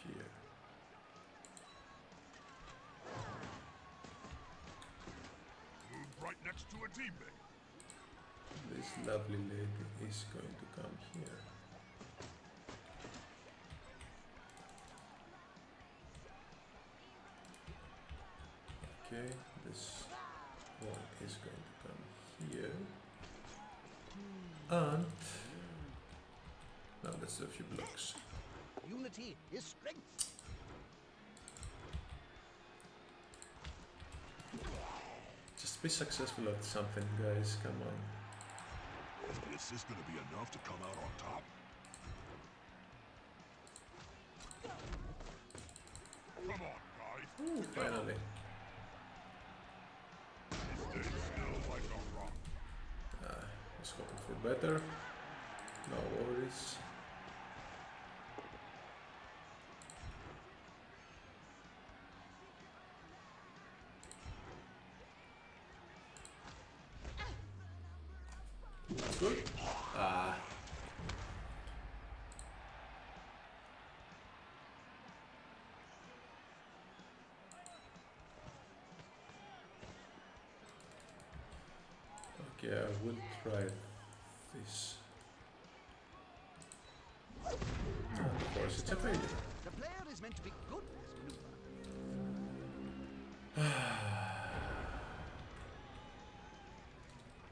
here. move right next to a teammate. This lovely lady is going to come here. Okay, this one is going to come here. And now let's do a few blocks. Unity is strength. Just be successful at something, guys. Come on. Is this gonna be enough to come out on top? Come on, guys. Ooh, finally. Stay still like a rock. Was hoping for better. No worries. Good. Ah. Okay, I will try this. And of course, it's a failure. The player is meant to be good at this maneuver.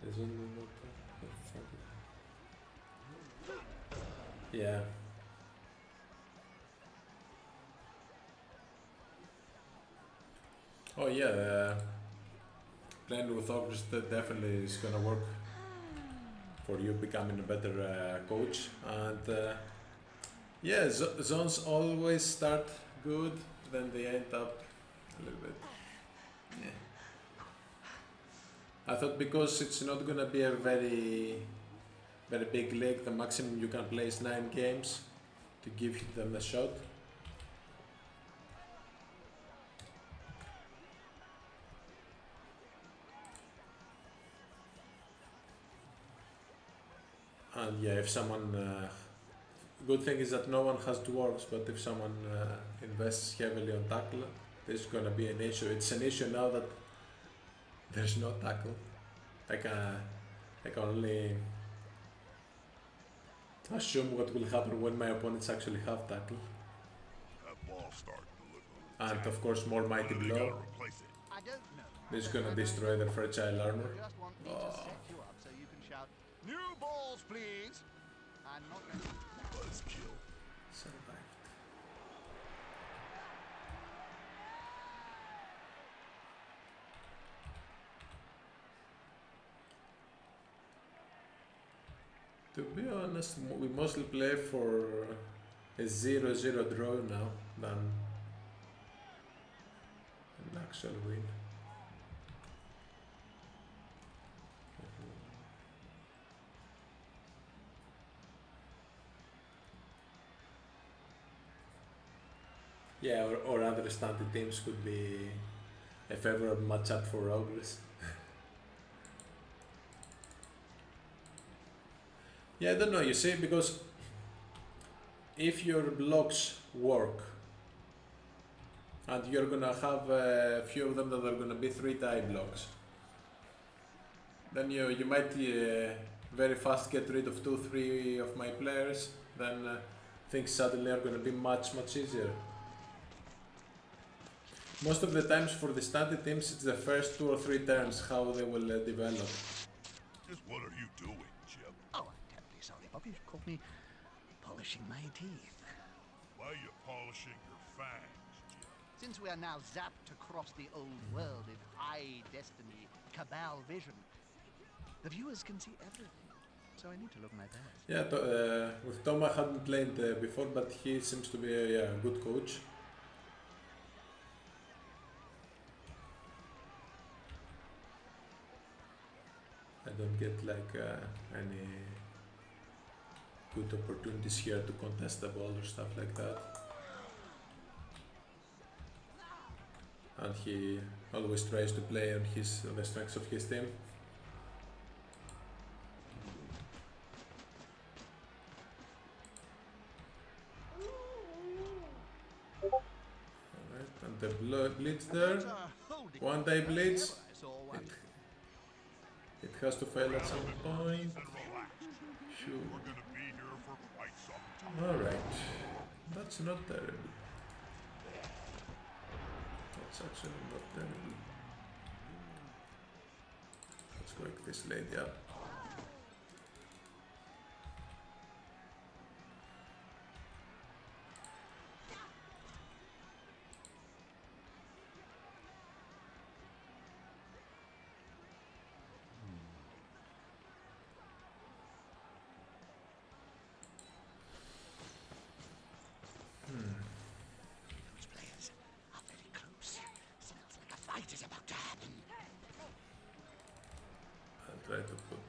There's only more yeah. Oh yeah, playing with Ogres definitely is gonna work for you becoming a better coach. And yeah, zones always start good, then they end up a little bit. Yeah. I thought because it's not gonna be a very big league, the maximum you can play is 9 games to give them a shot. And yeah, if someone, good thing is that no one has dwarves, but if someone invests heavily on tackle, there's gonna be an issue. It's an issue now that there's no tackle. I can only assume what will happen when my opponents actually have tackle. That ball's starting to look And of course more mighty They blow. gotta replace it. I don't know. This is gonna destroy their fragile armor. You just want me to set you up so you can shout, "New balls, please." I'm not going to. Buzzkill. Survived. To be honest, we mostly play for a 0-0 draw now than an actual win. Yeah, or other standard teams could be a favorable matchup for Ogres. Yeah, I don't know, you see, because if your blocks work and you're gonna have a few of them that are gonna be 3-die blocks, then you might very fast get rid of 2-3 of my players, then things suddenly are gonna be much easier. Most of the times for the standard teams, it's the first 2 or 3 turns how they will develop. Just what are you doing, Jim? Oh, I'm terribly sorry, Bob. You caught me polishing my teeth. Why are you polishing your fangs, Jim? Since we are now zapped across the old world in high destiny, cabal vision, the viewers can see everything. So I need to look my best. Yeah, with Tom I hadn't played before, but he seems to be a good coach. I don't get like any good opportunities here to contest the ball or stuff like that. And he always tries to play on the strengths of his team. Alright, and the blitz there. One die blitz. It has to fail at some point. And relax. Sure. We're gonna be here for quite some time. Alright. That's not terrible. That's actually not terrible. Let's wake this lady up. Those players are very close. Smells like a fight is about to happen. I'll try to put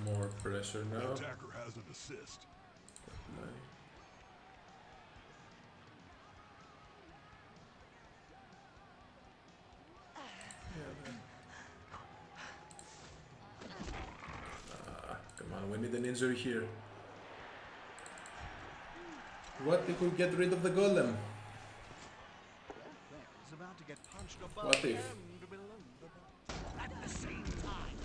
more pressure now. Attacker has an assist. Apply. Come on, we need an injury here. What if we get rid of the golem? It's about to get punched above What if? and below the belt. At the same time.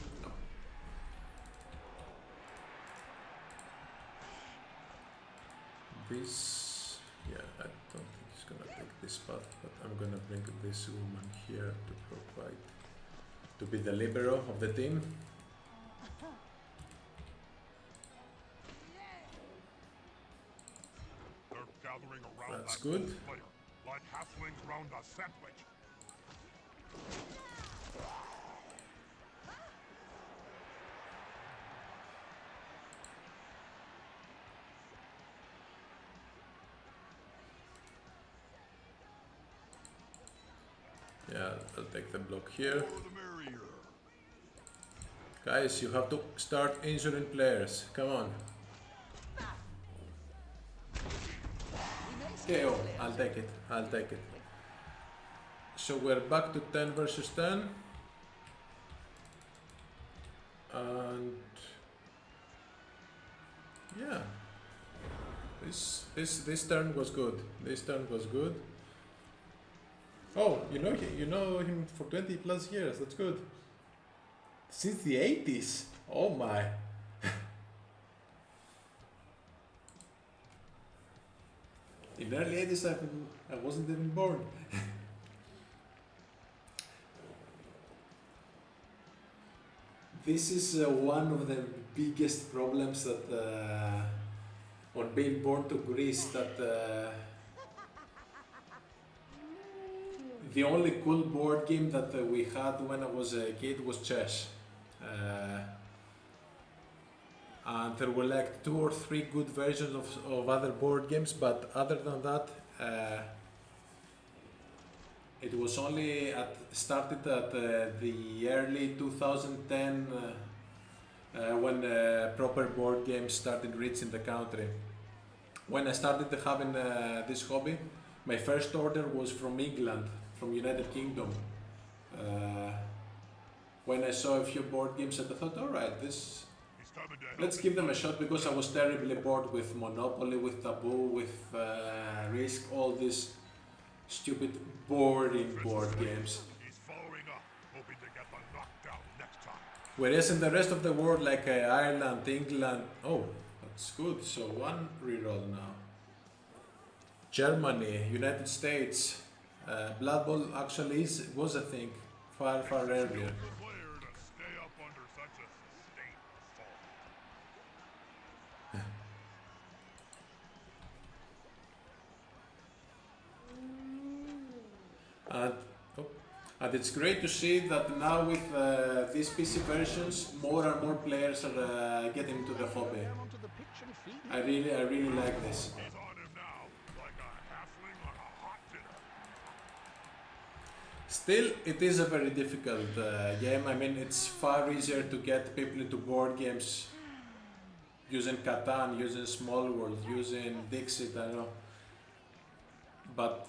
This, yeah, I don't think he's gonna take this path, but I'm gonna bring this woman here to provide, to be the libero of the team. They're gathering around That's that good. old player, like halflings round a sandwich. Yeah, I'll take the block here. More the merrier. Guys, you have to start injuring players. Come on. KO. I'll take it. I'll take it. So we're back to 10 versus 10. And yeah. This turn was good. This turn was good. Oh, you know him for 20 plus years. That's good. Since the 80s. Oh my. In the early 80s, I wasn't even born. This is one of the biggest problems that on being born to Greece, that the only cool board game that we had when I was a kid was chess. And there were like 2 or 3 good versions of other board games, but other than that, it was only started at the early 2010 when proper board games started reaching the country. When I started having this hobby, my first order was from England, from United Kingdom. When I saw a few board games, I thought, alright, let's give them a shot, because I was terribly bored with Monopoly, with Taboo, with Risk, all these stupid, boring board games. He's following up, hoping to get the knockdown next time. Whereas in the rest of the world, like Ireland, England, oh, that's good. So 1 reroll now. Germany, United States, Blood Bowl actually was a thing far earlier. The player to stay up under such a sustained assault. And it's great to see that now with these PC versions, more and more players are getting into the hobby. Down onto the pitch and feed him. I really like this. He's on him now, like a halfling on a hot dinner. Still, it is a very difficult game. I mean, it's far easier to get people into board games using Catan, using Small World, using Dixit, I know. But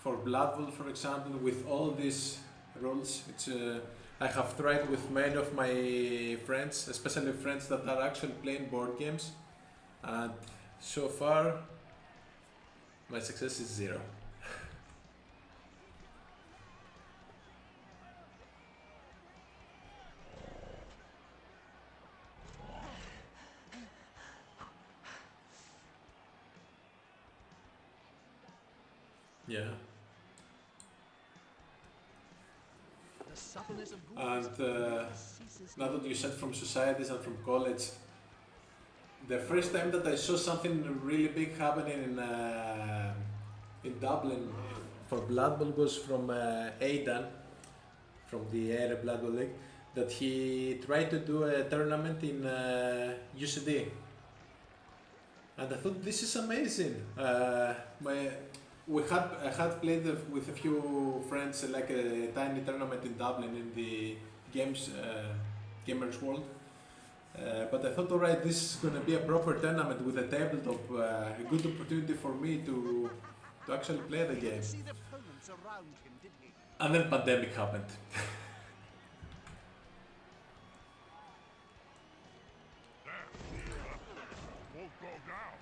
for Blood Bowl, for example, with all these rules, I have tried with many of my friends, especially friends that are actually playing board games, and so far my success is 0. Yeah. The suppleness of And ceases now that you said from societies and from college, the first time that I saw something really big happening in Dublin for Blood Bowl was from Aidan, from the Air Blood Bowl League, that he tried to do a tournament in UCD. And I thought, this is amazing. I had played with a few friends like a tiny tournament in Dublin in the Gamers World. But I thought, alright, this is going to be a proper tournament with a tabletop, a good opportunity for me to actually play the game. see the opponents around him, did he? And then pandemic happened. Won't go down.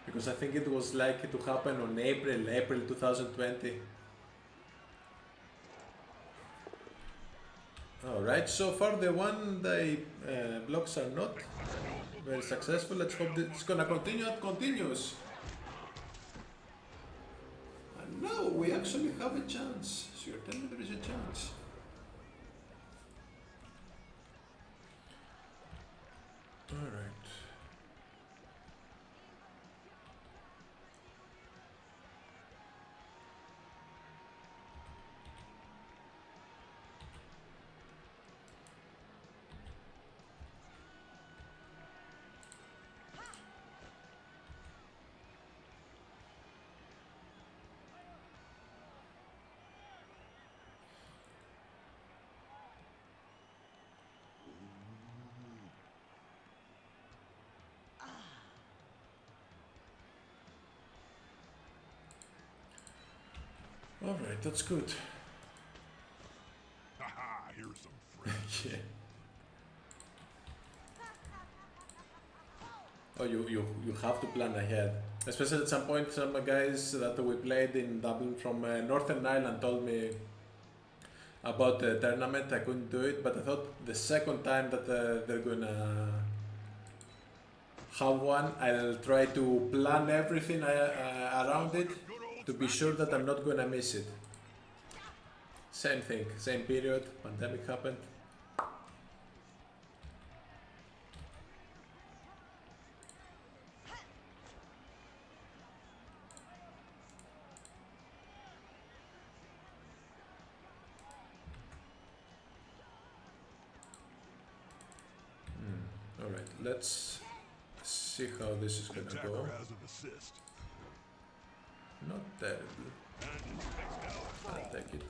Because I think it was likely to happen on April 2020. Alright, so far the one day blocks are not very successful. Let's hope that it's gonna continue. It continues. And now we actually have a chance. So you're telling me there is a chance. Alright. Alright, that's good. Haha, here's some friends. Yeah. Oh, you have to plan ahead. Especially at some point, some guys that we played in Dublin from Northern Ireland told me about the tournament. I couldn't do it, but I thought the second time that they're gonna have one, I'll try to plan everything around it to be sure that I'm not gonna miss it. Same thing, same period, pandemic happened. Alright, let's see how this is gonna Attacker go. has an assist. Not terrible. I'll take it.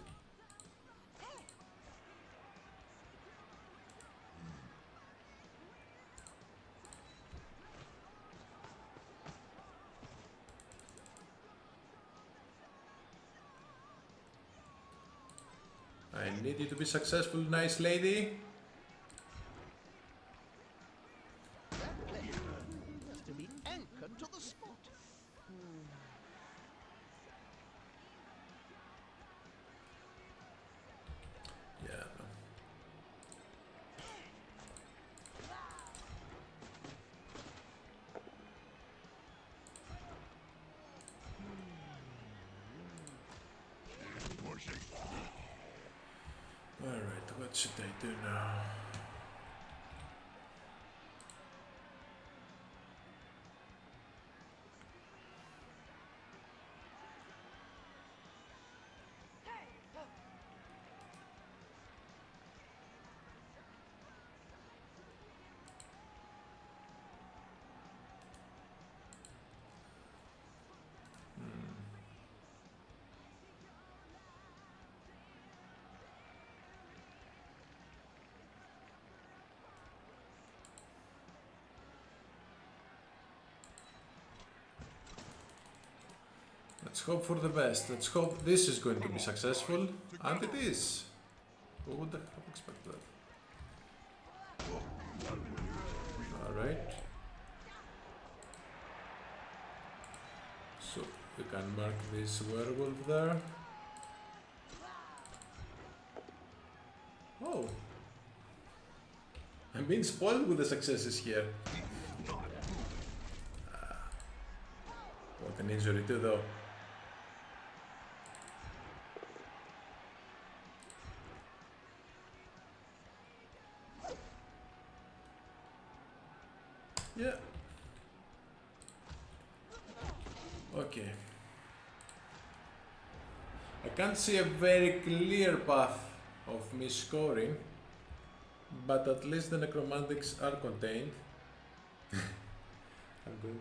I need you to be successful, nice lady. That player has to be anchored to the spot. Yeah, no. Pushing. Alright, what should I do now? Let's hope for the best. Let's hope this is going to be successful. And it is. Who would have expected that? Alright. So we can mark this werewolf there. Oh. I'm being spoiled with the successes here. What an injury too though. Yeah. Okay. I can't see a very clear path of me scoring, but at least the necromantics are contained. I'm going to...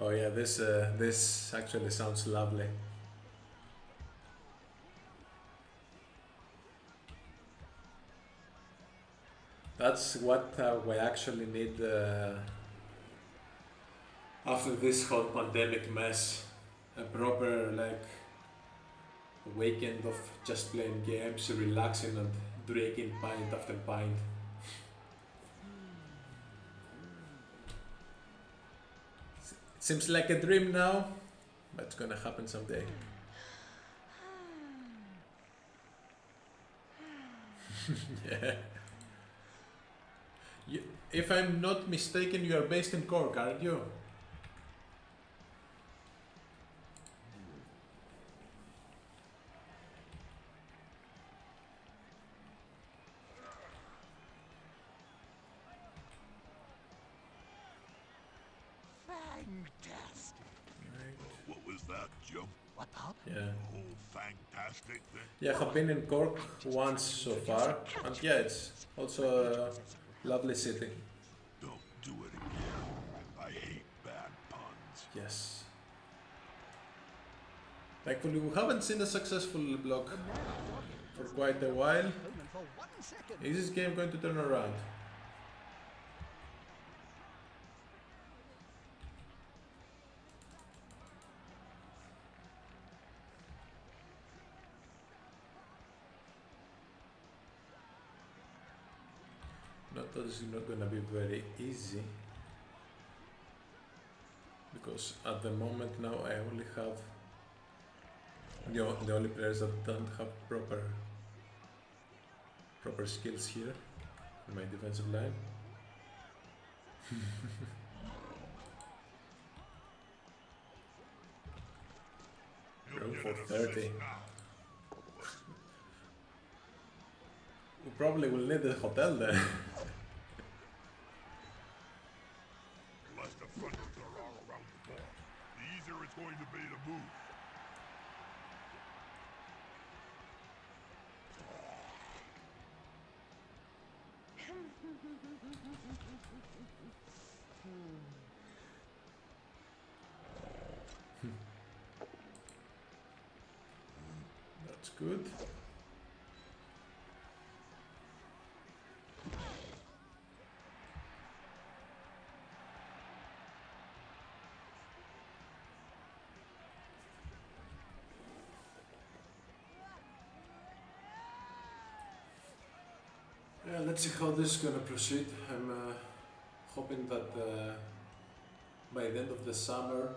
Oh yeah, this actually sounds lovely. That's what we actually need after this whole pandemic mess. A proper like weekend of just playing games, relaxing and drinking pint after pint. Seems like a dream now, but it's gonna happen someday. Yeah. If I'm not mistaken, you are based in Cork, aren't you? Fantastic. What was that, Jim? What up? Yeah. Oh, fantastic thing. Yeah, I have been in Cork once so far, and yeah, it's also a lovely city. Don't do it again. I hate bad puns. Yes. Thankfully, we haven't seen a successful block for quite a while. Opponent for 1 second. Is this game going to turn around? That is not gonna be very easy, because at the moment now I only have the only players that don't have proper skills here in my defensive line. Room for 30. We probably will need a hotel then. The less defenders there are around the ball, the easier it's going to be to move. That's good. Yeah, let's see how this is gonna proceed. I'm hoping that by the end of the summer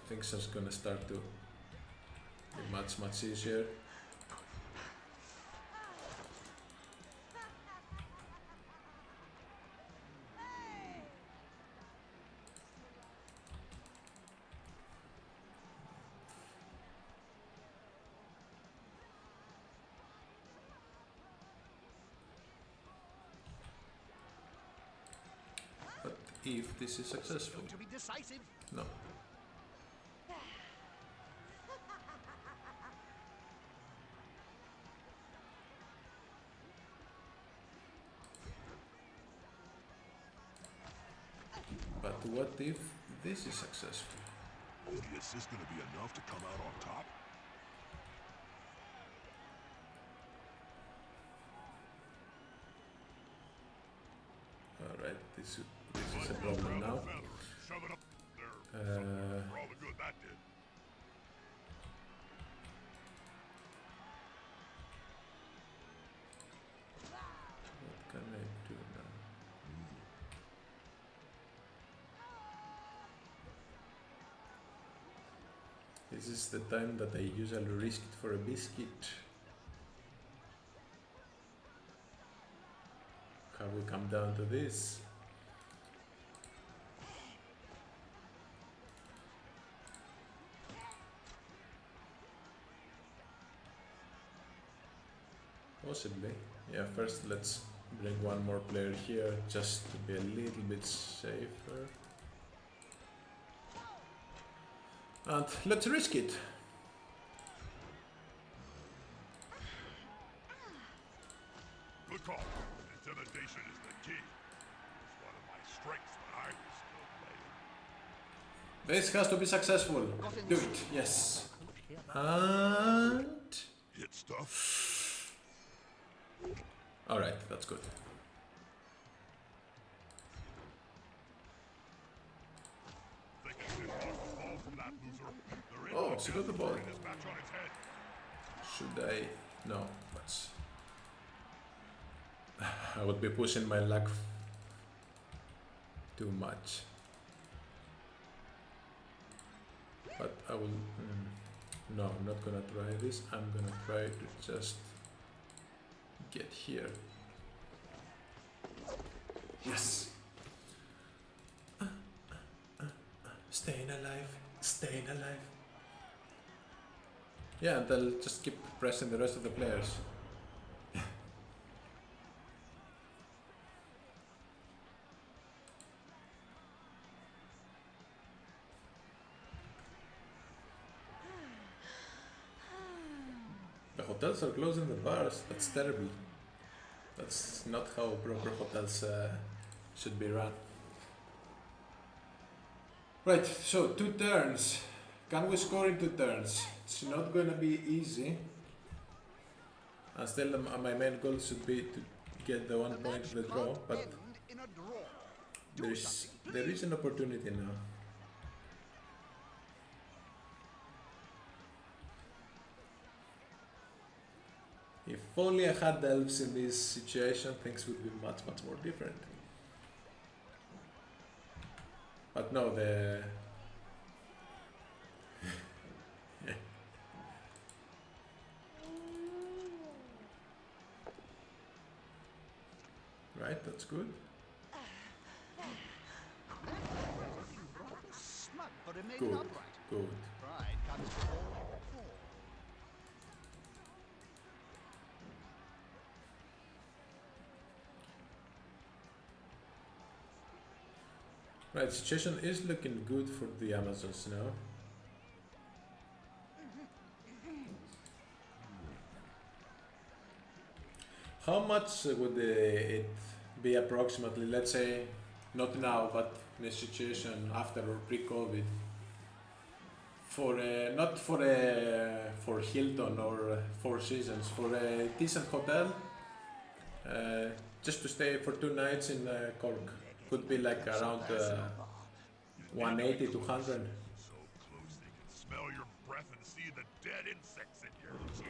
things are gonna start to be much easier. But if this is successful, To be decisive. no. But what if this is successful? Is the assist going to be enough to come out on top? Alright, this is a problem now. Shove it up there. For all the good that did. What can I do now? This is the time that I usually risk it for a biscuit. Have we come down to this? Possibly. Yeah, first let's bring one more player here just to be a little bit safer. And let's risk it. Good call. Intimidation is the key. It's one of my strengths when I was still playing. This has to be successful. Do it, yes. And... Hit stuff. Alright, that's good. Think it's been off the ball from that loser. They're in Oh, to she got the ball. turn this match on its head. Should I? No, but I would be pushing my luck too much. But I will. No, I'm not gonna try this. I'm gonna try to just get here. Yes. Staying alive. Staying alive. Yeah, they'll just keep pressing the rest of the players. The hotels are closing the bars. That's terrible. That's not how proper hotels should be run. Right, so 2 turns. Can we score in 2 turns? It's not gonna be easy. And still, my main goal should be to get the 1 point of the draw, but In a draw. there is an opportunity now. If If only I had elves in this situation, things would be much more different. But no, the... yeah. Right, that's good. Rather smug for remaining Good, upright. good. Pride comes before a fall. Right, situation is looking good for the Amazons now. How much would it be approximately, let's say, not now, but in a situation after or pre-COVID, for not for Hilton or Four Seasons, for a decent hotel, just to stay for 2 nights in Cork, could be like around 180 to 100. So close they can smell your breath and see the dead insects in your teeth.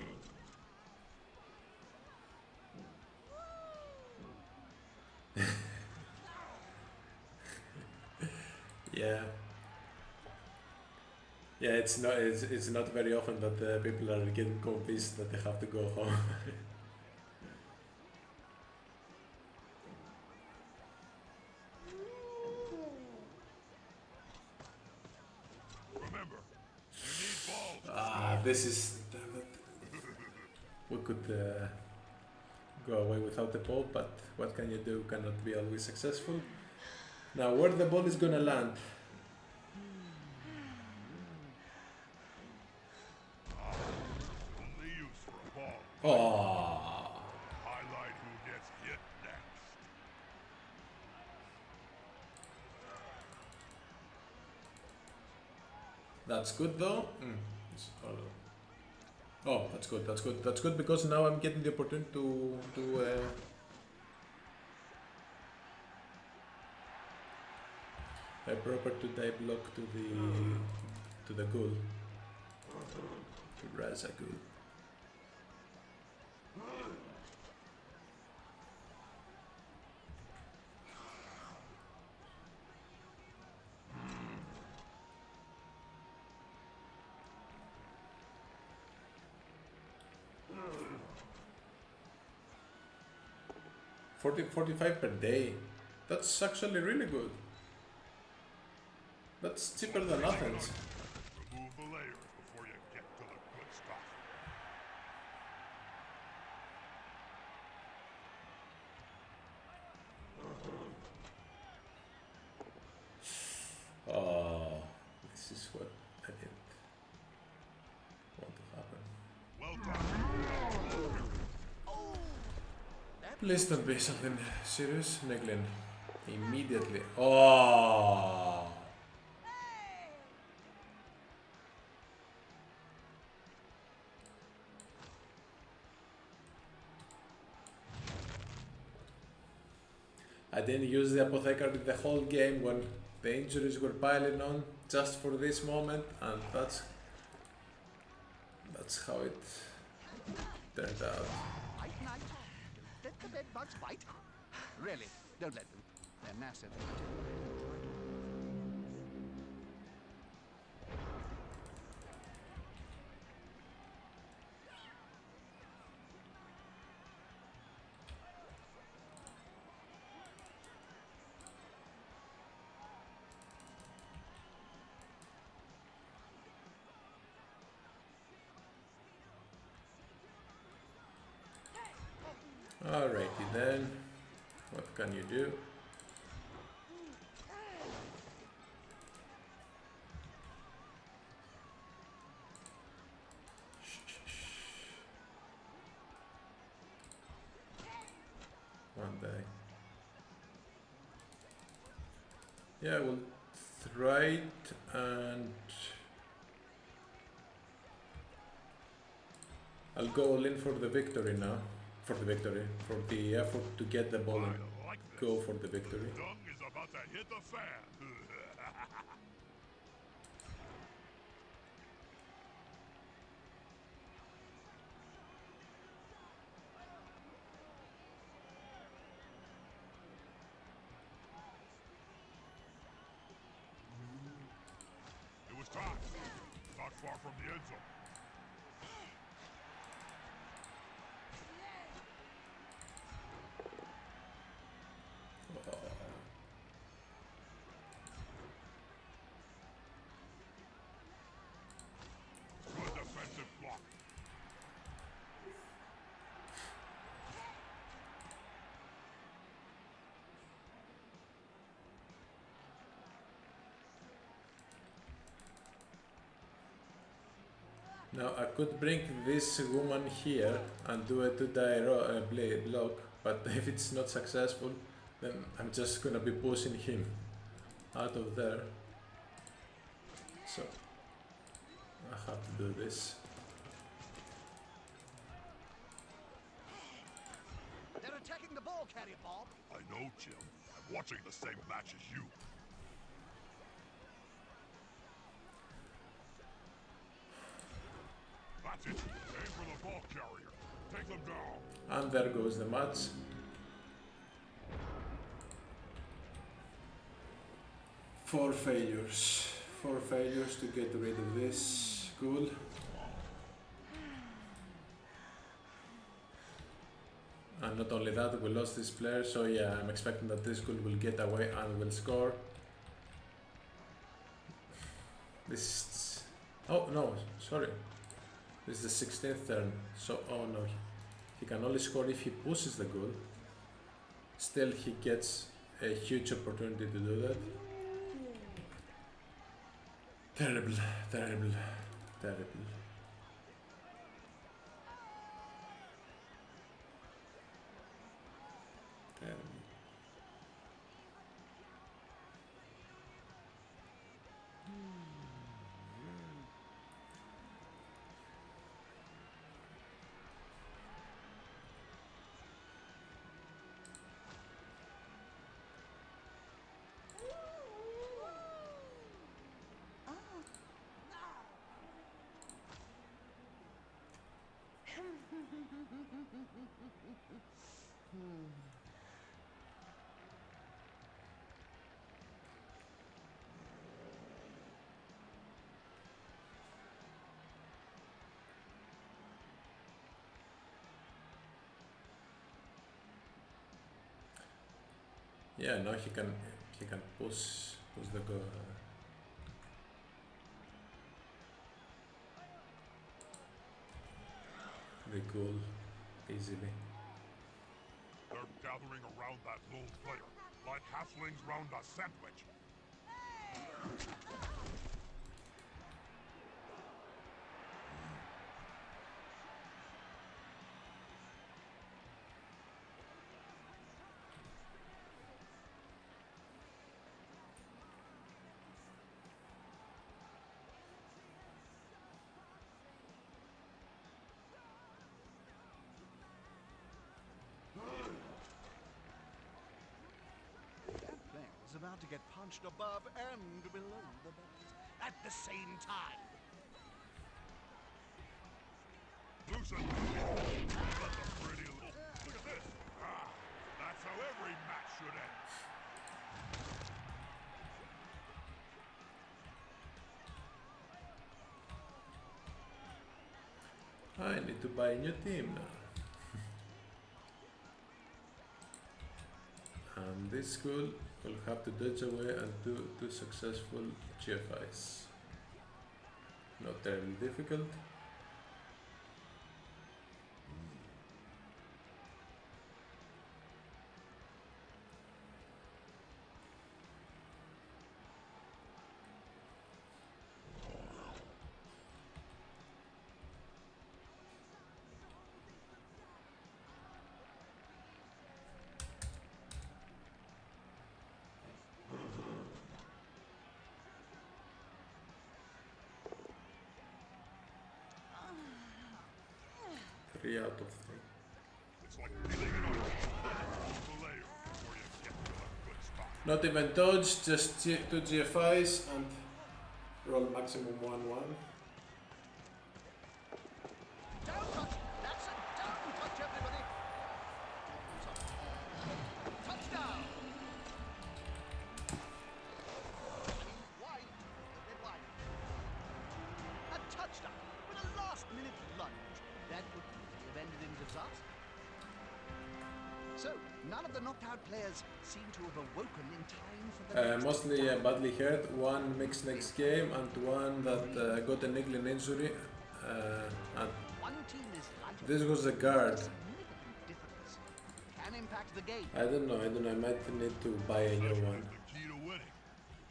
Yeah. Yeah, it's not very often that people are getting convinced that they have to go home. Remember, you need balls to This is... damn it. We could go away without the ball, but what can you do? Cannot be always successful. Now, where the ball is gonna land? only use for a ball. Oh, Highlight who gets hit next. that's good though. Oh, that's good. That's good. That's good because now I'm getting the opportunity to do a proper to-die block to the ghoul, to Raza ghoul. $45 per day. That's actually really good. That's cheaper than Athens. Remove the layers before you get to the good stuff. Oh, this is what I didn't want to happen. Well done. Please don't be something serious, Neglin. Immediately. Oh! I didn't use the apothecary the whole game when the injuries were piling on just for this moment, and that's how it turned out. Bite night. Let the bed bugs bite. Really, don't let them. They're massive. Alrighty then, what can you do? One day. Yeah, we'll try it and I'll go all in for the victory now. For the effort to get the ball and I like this. go for the victory. Dung is about to hit the fan. is time. Not far from the end zone. Good defensive block. Now I could bring this woman here and do a two-die blade block, but if it's not successful, then I'm just gonna be pushing him out of there. So I have to do this. They're attacking the ball carrier, Bob. I know, Jim. I'm watching the same match as you. That's it. Aim for the ball carrier. Take them down. And there goes the match. Four failures to get rid of this ghoul. And not only that, we lost this player, so yeah, I'm expecting that this ghoul will get away and will score. This is... oh no, sorry. This is the 16th turn, so oh no, he can only score if he pushes the ghoul. Still, he gets a huge opportunity to do that. Terrible, terrible, terrible. Terrible. Yeah, now he can push the go. The goal easily. They're gathering around that lone player, like halflings round a sandwich. Is about to get punched above and below the belt at the same time. Loosen. That's a pretty little... Look at this. Ah, that's how every match should end. I need to buy a new team now. And this school will have to dodge away and do two successful GFIs. Not terribly difficult. Three out of three. It's like peeling an onion. The layer before you get to a good spot. Not even dodge, just two GFIs and roll maximum 1-1. Don't touch! That's it! Don't touch, everybody! Touchdown! Wide, a bit wide. 2-minute lunge, that could easily have ended in disaster. So, none of the knocked-out players seem to have awoken in time for the next Mostly attack. badly hurt, one mixed next game and one that got a niggling injury. And One team is lighter. this was a There's guard. a significant difference. Can impact the game. I don't know, I might need to buy a new one. The key to winning.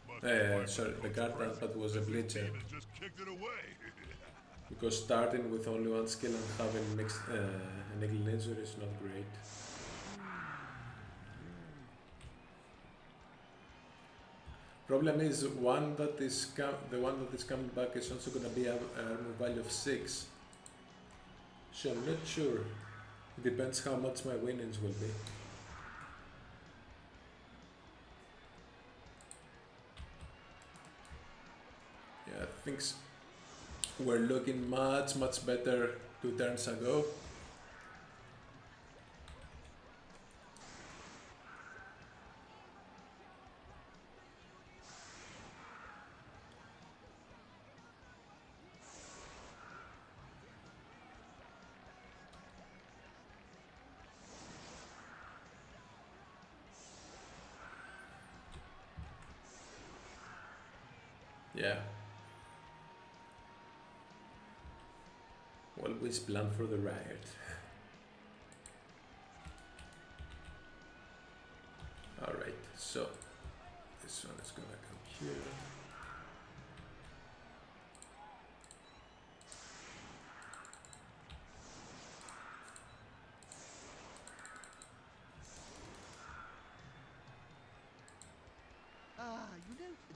Must be hard Sorry, for the coach guard Press. that was a This bleacher. team has just kicked it away. Because starting with only one skill and having mixed a niggling injury is not great. Problem is the one that is coming back is also gonna be a armor value of 6. So I'm not sure. It depends how much my winnings will be. Yeah, things were looking much better 2 turns ago. Yeah. Always plan for the riot. Alright, so this one is gonna come here.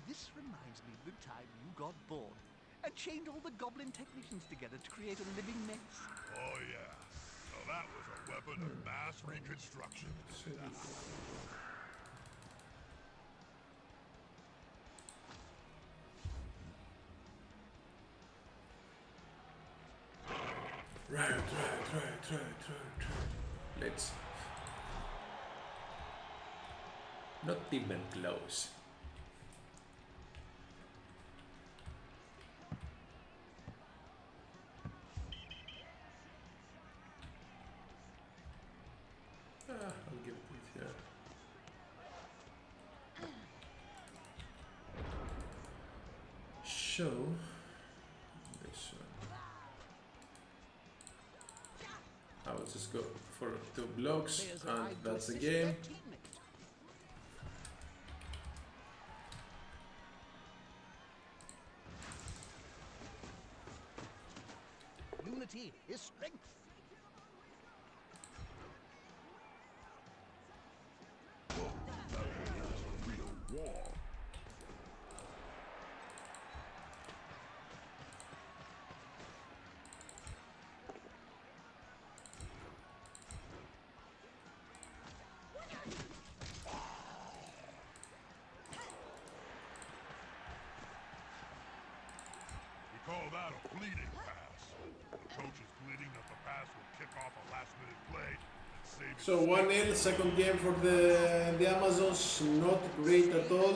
This reminds me of the time you got bored and chained all the goblin technicians together to create a living mess. Oh yeah. Well, that was a weapon of mass reconstruction. Right. Let's not even close. I'll give it here. Show this one. I will just go for 2 blocks Players and arrive to that's the assist game. their teammate. Unity is strength. Call that a pleading pass. The coach is pleading that the pass will kick off a last-minute play and save his So 1-0, second game for the Amazons, not great at all.